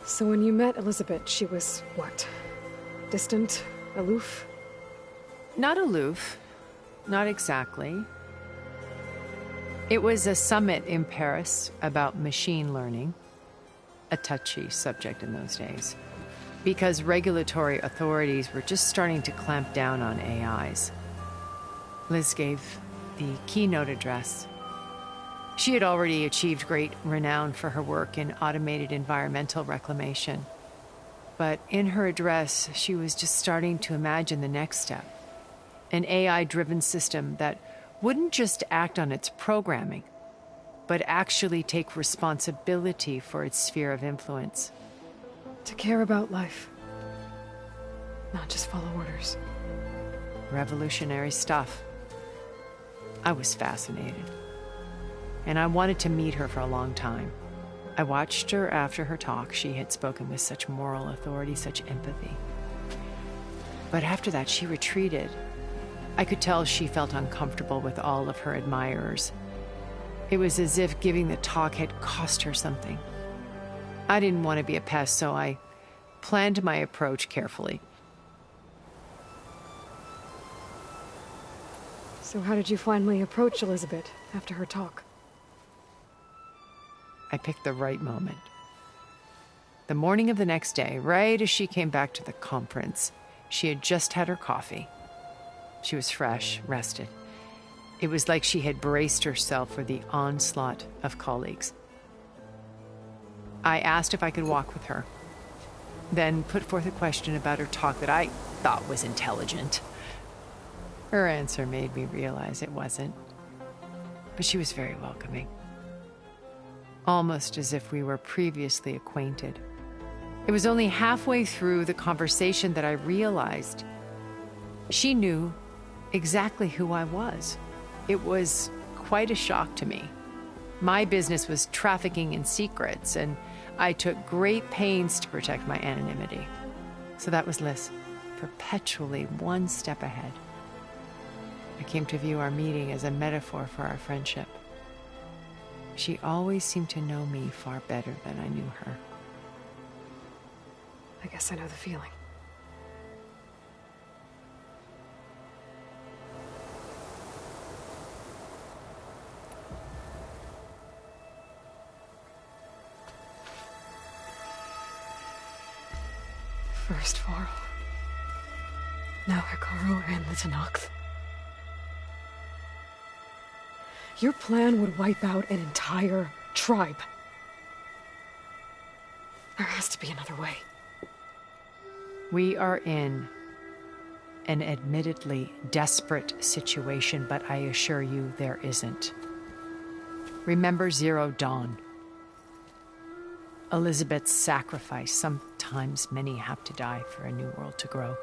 So when you met Elizabeth, she was what? Distant? Aloof? Not aloof. Not exactly. It was a summit in Paris about machine learning. A touchy subject in those days. Because regulatory authorities were just starting to clamp down on AIs. Liz gave the keynote address. She had already achieved great renown for her work in automated environmental reclamation. But in her address, she was just starting to imagine the next step. An AI-driven system that wouldn't just act on its programming, but actually take responsibility for its sphere of influence. To care about life. Not just follow orders. Revolutionary stuff. I was fascinated. And I wanted to meet her for a long time. I watched her after her talk. She had spoken with such moral authority, such empathy. But after that, she retreated. I could tell she felt uncomfortable with all of her admirers. It was as if giving the talk had cost her something. I didn't want to be a pest, so I planned my approach carefully. So how did you finally approach Elizabeth after her talk? I picked the right moment. The morning of the next day, right as she came back to the conference, she had just had her coffee. She was fresh, rested. It was like she had braced herself for the onslaught of colleagues. I asked if I could walk with her, then put forth a question about her talk that I thought was intelligent. Her answer made me realize it wasn't, but she was very welcoming. Almost as if we were previously acquainted. It was only halfway through the conversation that I realized she knew exactly who I was. It was quite a shock to me. My business was trafficking in secrets, and I took great pains to protect my anonymity. So that was Liz, perpetually one step ahead. I came to view our meeting as a metaphor for our friendship. She always seemed to know me far better than I knew her. I guess I know the feeling. First Varl. Now Hikaru and the Tenakth. Your plan would wipe out an entire tribe. There has to be another way. We are in an admittedly desperate situation, but I assure you there isn't. Remember Zero Dawn. Elizabeth's sacrifice. Sometimes many have to die for a new world to grow.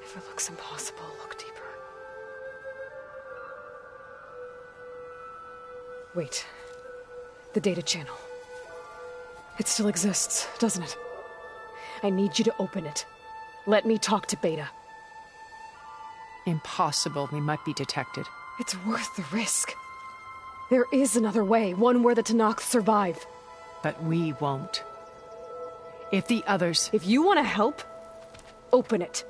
If it looks impossible, look deeper. Wait. The data channel. It still exists, doesn't it? I need you to open it. Let me talk to Beta. Impossible. We might be detected. It's worth the risk. There is another way, one where the Tenakth survive. But we won't. If the others... If you want to help, open it.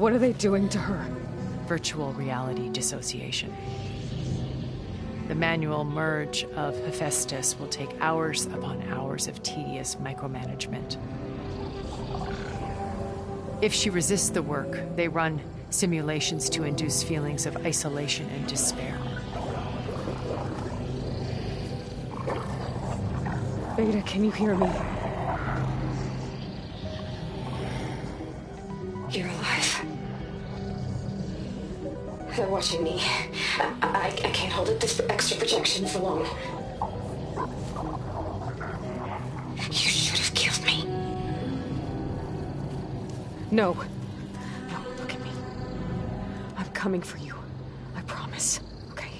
What are they doing to her? Virtual reality dissociation. The manual merge of Hephaestus will take hours upon hours of tedious micromanagement. If she resists the work, they run simulations to induce feelings of isolation and despair. Beta, can you hear me? You're alive. They're watching me. I can't hold up this extra projection for long. You should have killed me. No. No, look at me. I'm coming for you. I promise. Okay?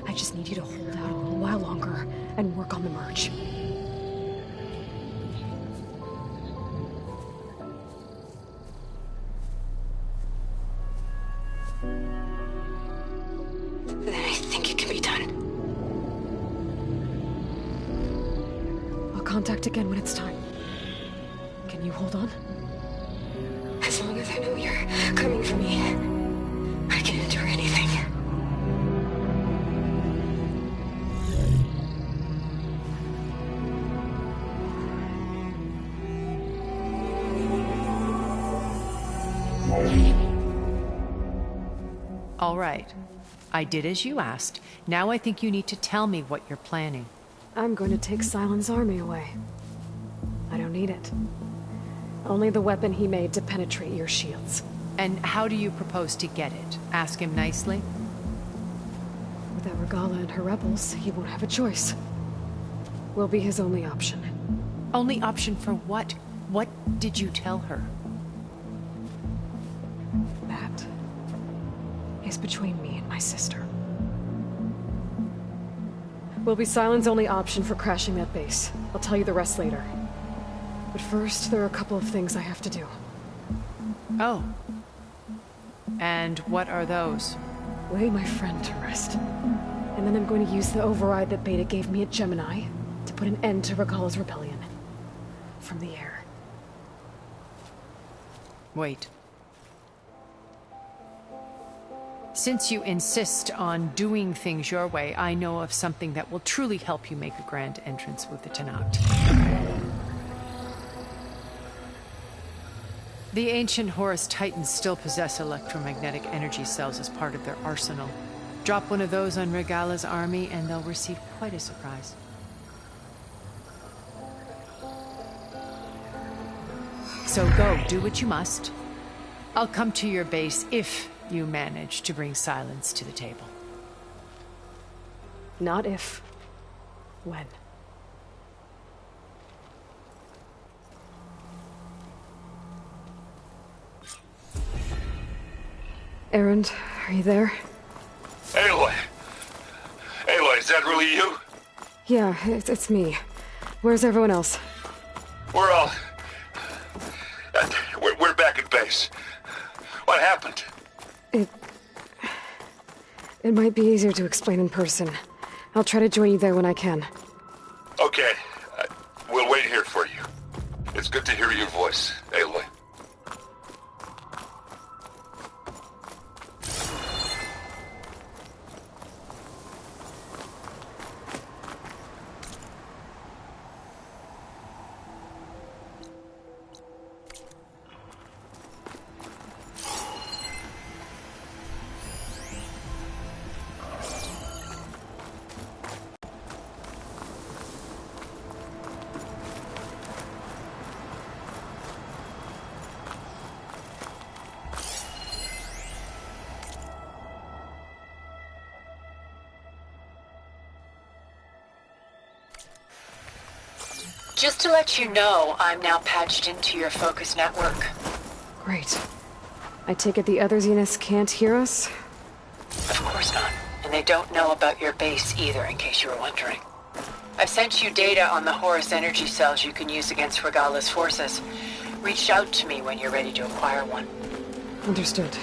I just need you to hold out a little while longer and work on the merge. Then I think it can be done. I'll contact again when it's time. Can you hold on? As long as I know you're coming for me, I can endure anything. All right. I did as you asked. Now I think you need to tell me what you're planning. I'm going to take Silent's army away. I don't need it. Only the weapon he made to penetrate your shields. And how do you propose to get it? Ask him nicely? Without Regala and her rebels, he won't have a choice. We'll be his only option. Only option for what? What did you tell her? That is between me and my sister. Will be Silent's only option for crashing that base. I'll tell you the rest later. But first, there are a couple of things I have to do. Oh. And what are those? Lay my friend to rest. And then I'm going to use the override that Beta gave me at Gemini to put an end to Regala's rebellion. From the air. Wait. Since you insist on doing things your way, I know of something that will truly help you make a grand entrance with the Tenakth. The ancient Horus Titans still possess electromagnetic energy cells as part of their arsenal. Drop one of those on Regala's army and they'll receive quite a surprise. So go, do what you must. I'll come to your base if you manage to bring Silence to the table. Not if. When. Erend, are you there? Aloy! Aloy, is that really you? Yeah, it's me. Where's everyone else? We're all... We're back at base. What happened? It might be easier to explain in person. I'll try to join you there when I can. Okay. We'll wait here for you. It's good to hear your voice, Aloy. Just to let you know, I'm now patched into your focus network. Great. I take it the other Zeniths can't hear us? Of course not. And they don't know about your base either, in case you were wondering. I've sent you data on the Horus energy cells you can use against Regala's forces. Reach out to me when you're ready to acquire one. Understood.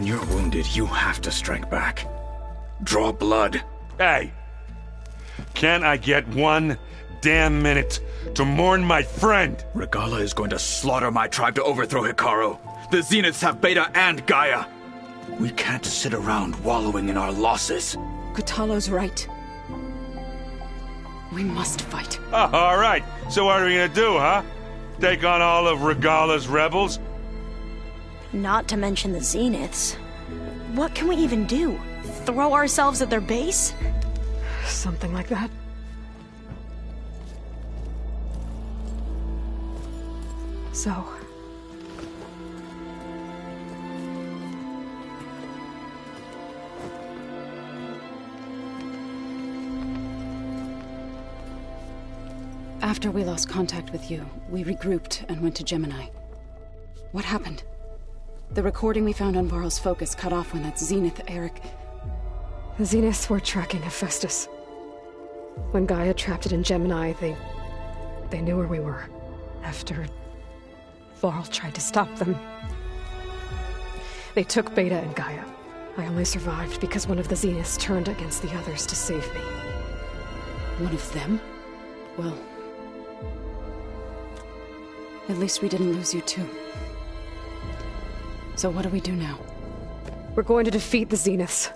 When you're wounded, you have to strike back. Draw blood. Hey! Can't I get one damn minute to mourn my friend? Regala is going to slaughter my tribe to overthrow Hikaru. The Zeniths have Beta and Gaia. We can't sit around wallowing in our losses. Kotallo's right. We must fight. Oh, all right. So what are we gonna do, huh? Take on all of Regala's rebels? Not to mention the Zeniths. What can we even do? Throw ourselves at their base? Something like that. So... After we lost contact with you, we regrouped and went to Gemini. What happened? The recording we found on Varl's focus cut off when that Zenith, Eric... The Zeniths were tracking Hephaestus. When Gaia trapped it in Gemini, they knew where we were. After Varl tried to stop them, they took Beta and Gaia. I only survived because one of the Zeniths turned against the others to save me. One of them? Well... at least we didn't lose you too. So what do we do now? We're going to defeat the Zeniths.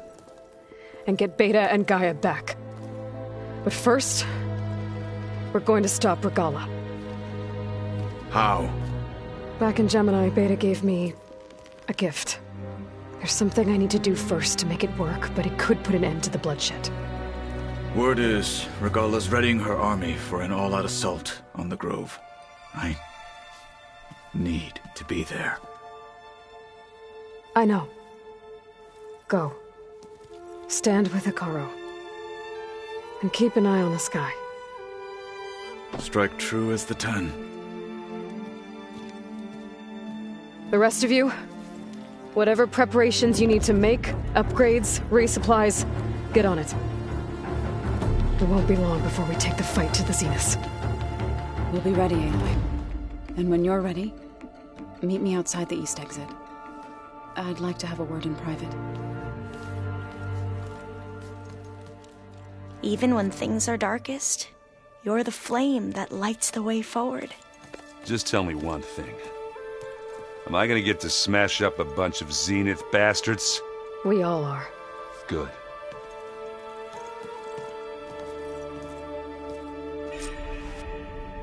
And get Beta and Gaia back. But first, we're going to stop Regala. How? Back in Gemini, Beta gave me a gift. There's something I need to do first to make it work, but it could put an end to the bloodshed. Word is, Regala's readying her army for an all-out assault on the Grove. I need to be there. I know. Go. Stand with Hikaru. And keep an eye on the sky. Strike true as the 10. The rest of you, whatever preparations you need to make, upgrades, resupplies, get on it. It won't be long before we take the fight to the Zeniths. We'll be ready, Aloy. And when you're ready, meet me outside the east exit. I'd like to have a word in private. Even when things are darkest, you're the flame that lights the way forward. Just tell me one thing. Am I gonna get to smash up a bunch of Zenith bastards? We all are. Good.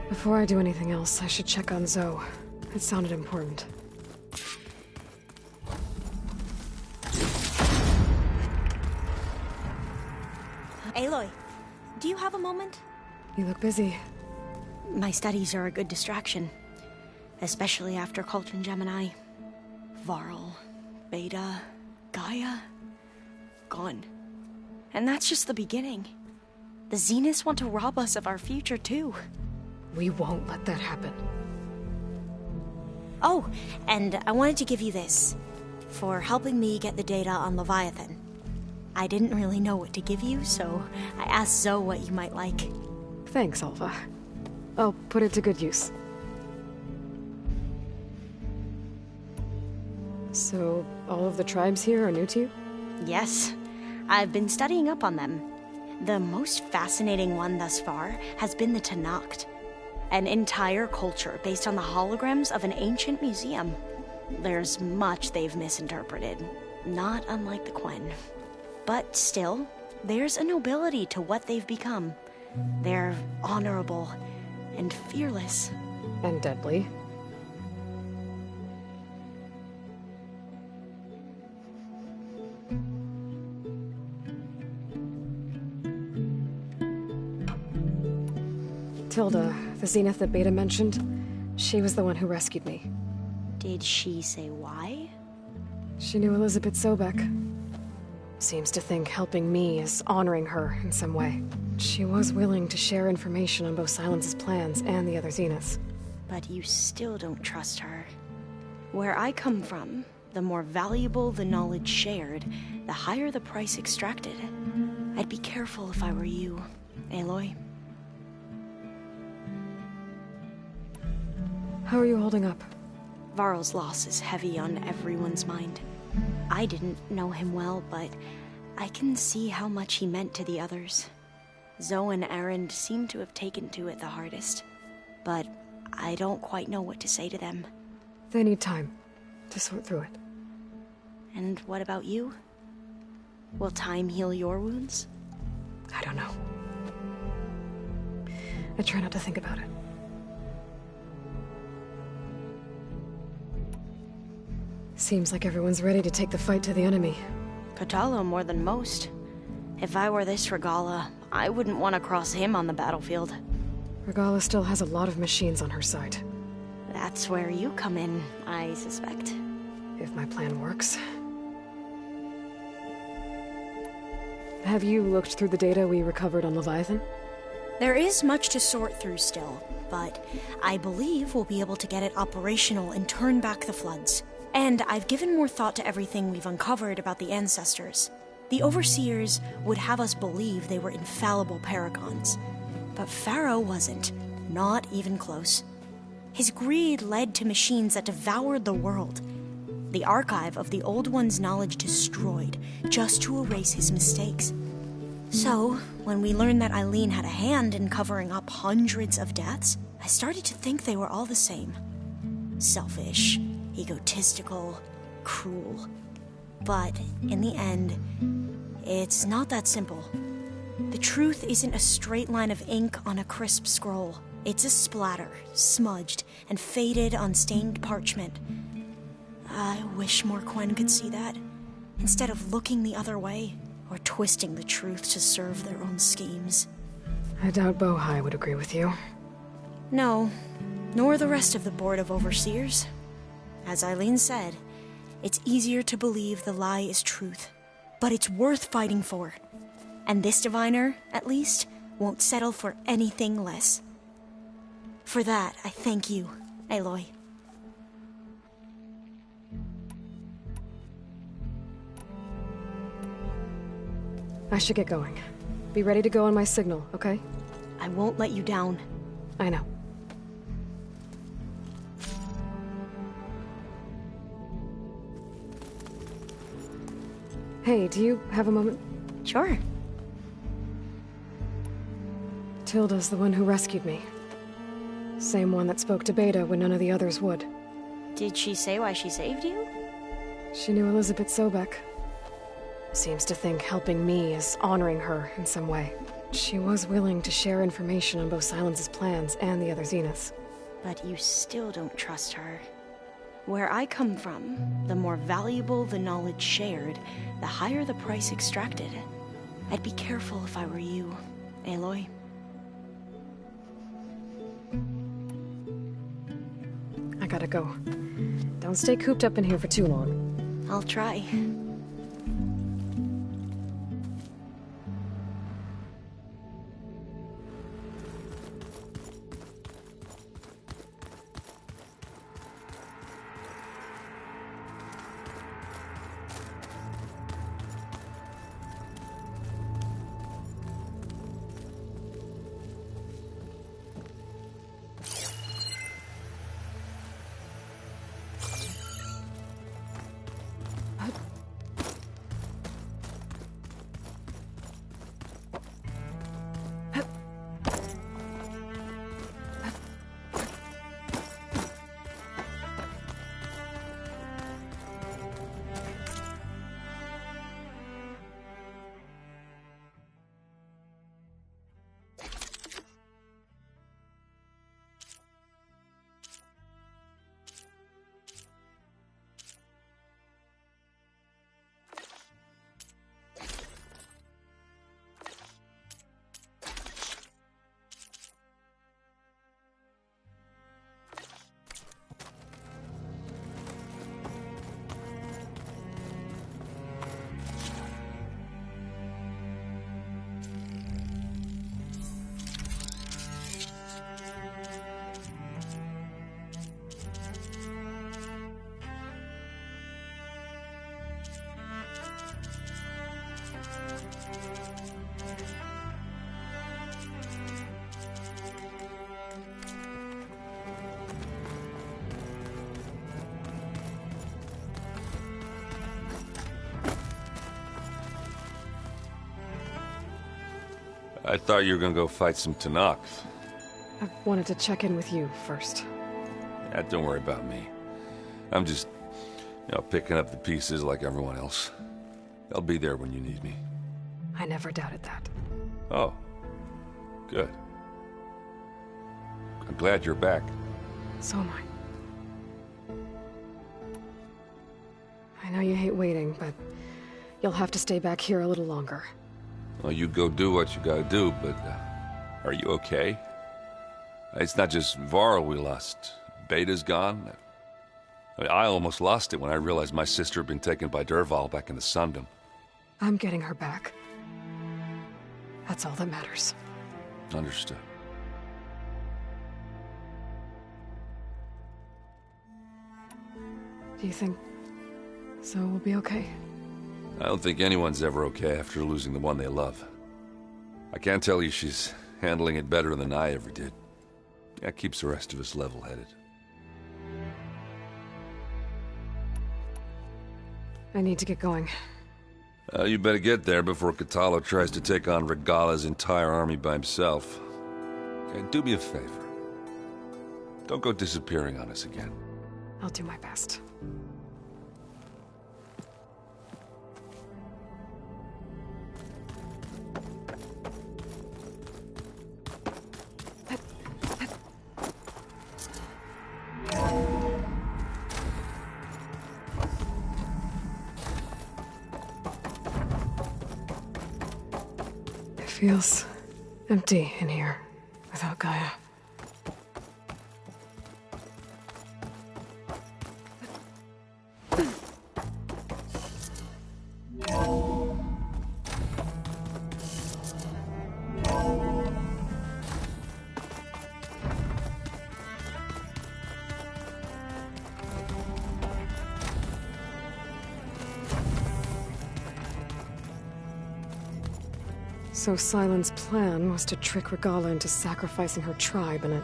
Before I do anything else, I should check on Zoe. It sounded important. Aloy, do you have a moment? You look busy. My studies are a good distraction. Especially after Cauldron Gemini. Varl, Beta, Gaia... gone. And that's just the beginning. The Zeniths want to rob us of our future, too. We won't let that happen. Oh, and I wanted to give you this. For helping me get the data on Leviathan. I didn't really know what to give you, so I asked Zoe what you might like. Thanks, Alva. I'll put it to good use. So, all of the tribes here are new to you? Yes. I've been studying up on them. The most fascinating one thus far has been the Tanacht. An entire culture based on the holograms of an ancient museum. There's much they've misinterpreted, not unlike the Quen. But still, there's a nobility to what they've become. They're honorable and fearless. And deadly. Tilda, the Zenith that Beta mentioned, she was the one who rescued me. Did she say why? She knew Elizabeth Sobek. Seems to think helping me is honoring her in some way. She was willing to share information on both Silence's plans and the other Zeniths. But you still don't trust her. Where I come from, the more valuable the knowledge shared, the higher the price extracted. I'd be careful if I were you, Aloy. How are you holding up? Varl's loss is heavy on everyone's mind. I didn't know him well, but I can see how much he meant to the others. Zoe and Aaron seem to have taken to it the hardest, but I don't quite know what to say to them. They need time to sort through it. And what about you? Will time heal your wounds? I don't know. I try not to think about it. Seems like everyone's ready to take the fight to the enemy. Kotallo more than most. If I were this Regala, I wouldn't want to cross him on the battlefield. Regala still has a lot of machines on her side. That's where you come in, I suspect. If my plan works. Have you looked through the data we recovered on Leviathan? There is much to sort through still, but I believe we'll be able to get it operational and turn back the floods. And I've given more thought to everything we've uncovered about the ancestors. The Overseers would have us believe they were infallible paragons. But Pharaoh wasn't. Not even close. His greed led to machines that devoured the world. The archive of the Old One's knowledge destroyed, just to erase his mistakes. So, when we learned that Eileen had a hand in covering up hundreds of deaths, I started to think they were all the same. Selfish, egotistical, cruel. But, in the end, it's not that simple. The truth isn't a straight line of ink on a crisp scroll. It's a splatter, smudged, and faded on stained parchment. I wish more Quen could see that, instead of looking the other way, or twisting the truth to serve their own schemes. I doubt Bohai would agree with you. No, nor the rest of the Board of Overseers. As Eileen said, it's easier to believe the lie is truth, but it's worth fighting for. And this diviner, at least, won't settle for anything less. For that, I thank you, Aloy. I should get going. Be ready to go on my signal, okay? I won't let you down. I know. Hey, do you have a moment? Sure. Tilda's the one who rescued me. Same one that spoke to Beta when none of the others would. Did she say why she saved you? She knew Elizabeth Sobek. Seems to think helping me is honoring her in some way. She was willing to share information on both Silence's plans and the other Zeniths. But you still don't trust her. Where I come from, the more valuable the knowledge shared, the higher the price extracted. I'd be careful if I were you, Aloy. I gotta go. Don't stay cooped up in here for too long. I'll try. I thought you were gonna go fight some Tanaks. I wanted to check in with you first. Yeah, don't worry about me. I'm just, picking up the pieces like everyone else. I'll be there when you need me. I never doubted that. Oh. Good. I'm glad you're back. So am I. I know you hate waiting, but you'll have to stay back here a little longer. Well, you go do what you gotta do, but are you okay? It's not just Varl we lost. Beta's gone. I almost lost it when I realized my sister had been taken by Dervahl back in the Sundom. I'm getting her back. That's all that matters. Understood. Do you think Zoe will be okay? I don't think anyone's ever okay after losing the one they love. I can't tell you she's handling it better than I ever did. That keeps the rest of us level-headed. I need to get going. You better get there before Katalo tries to take on Regala's entire army by himself. Okay, do me a favor. Don't go disappearing on us again. I'll do my best. It feels empty in here without Gaia. So Sylens' plan was to trick Regala into sacrificing her tribe in a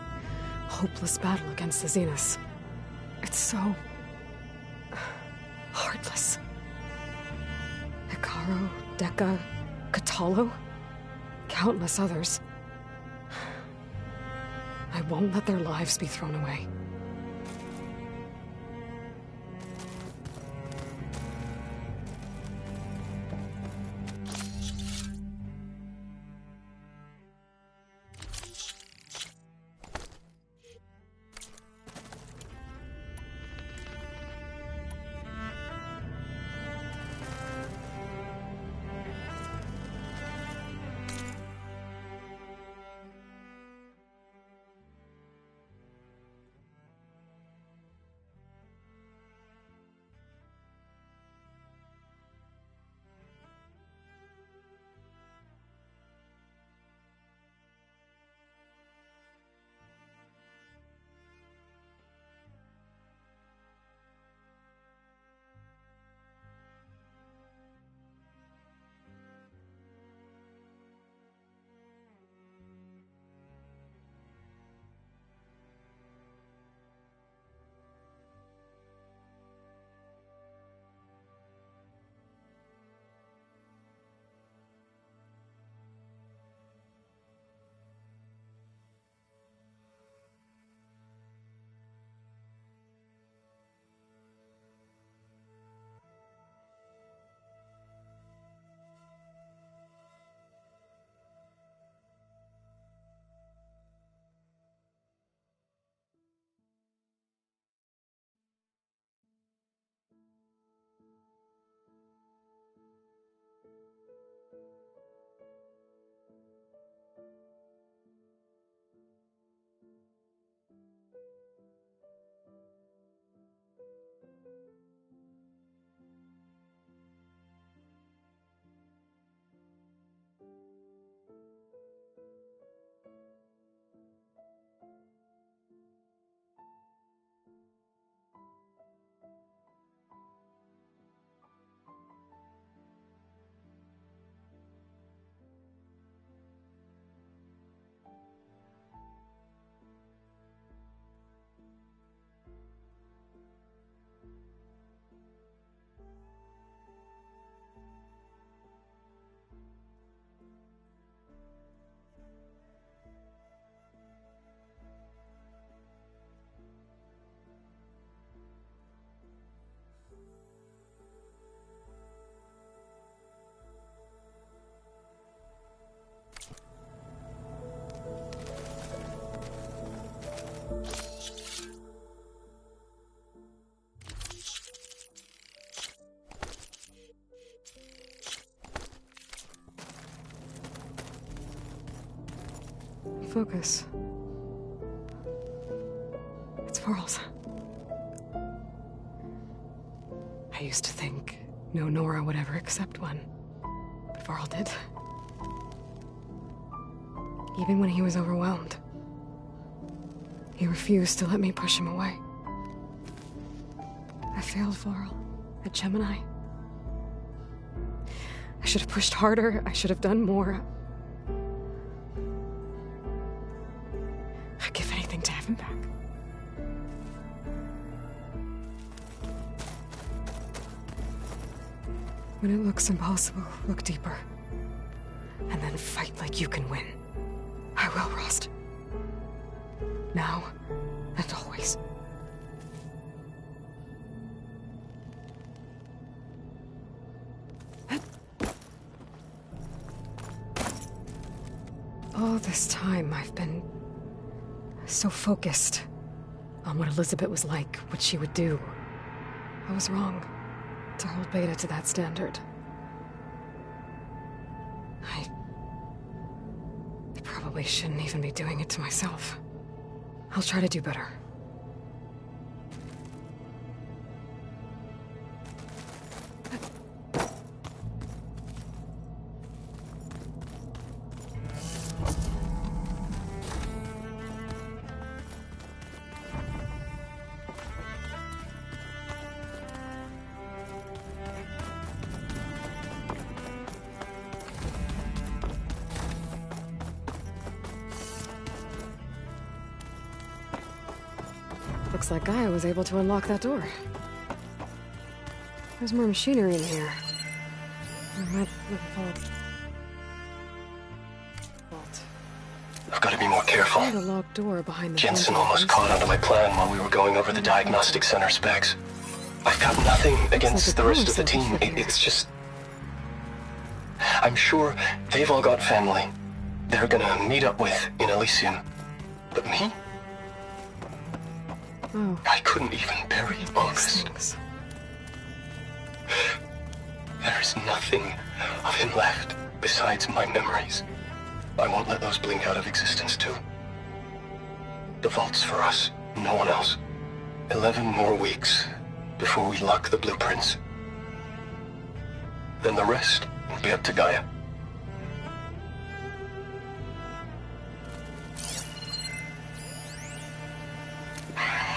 hopeless battle against the Zeniths. It's so... heartless. Hekarro, Dekka, Katalo, countless others. I won't let their lives be thrown away. focus. It's Varl's. I used to think no Nora would ever accept one, but Varl did. Even when he was overwhelmed, he refused to let me push him away. I failed Varl at Gemini. I should have pushed harder. I should have done more. I'd give anything to have him back. When it looks impossible, look deeper. And then fight like you can win. I will, Rost. Now and always. All this time, I've been so focused on what Elizabeth was like, what she would do. I was wrong to hold Beta to that standard. I probably shouldn't even be doing it to myself. I'll try to do better. Looks like Gaia was able to unlock that door. There's more machinery in here. I've got to be more careful. There's a locked door behind the Henson almost caught onto my plan while we were going over the diagnostic center specs. I've got nothing against the rest of the team. It's just... I'm sure they've all got family they're gonna meet up with in Elysium. But me? Oh. I couldn't even bury August. There is nothing of him left besides my memories. I won't let those blink out of existence too. The vault's for us, no one else. 11 more weeks before we lock the blueprints. Then the rest will be up to Gaia.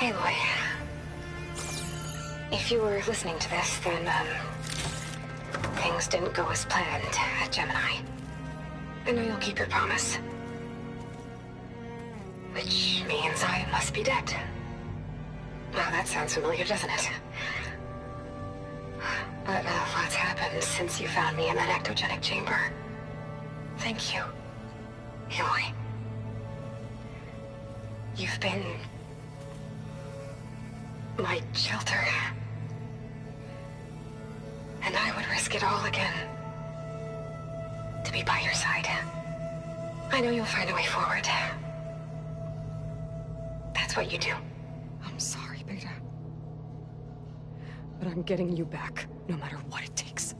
Aloy. If you were listening to this, then, things didn't go as planned at Gemini. I know you'll keep your promise. Which means I must be dead. Well, that sounds familiar, doesn't it? But what's happened since you found me in that ectogenic chamber? Thank you, Aloy. You've been my shelter. And I would risk it all again to be by your side. I know you'll find a way forward. That's what you do. I'm sorry, Beta. But I'm getting you back, no matter what it takes.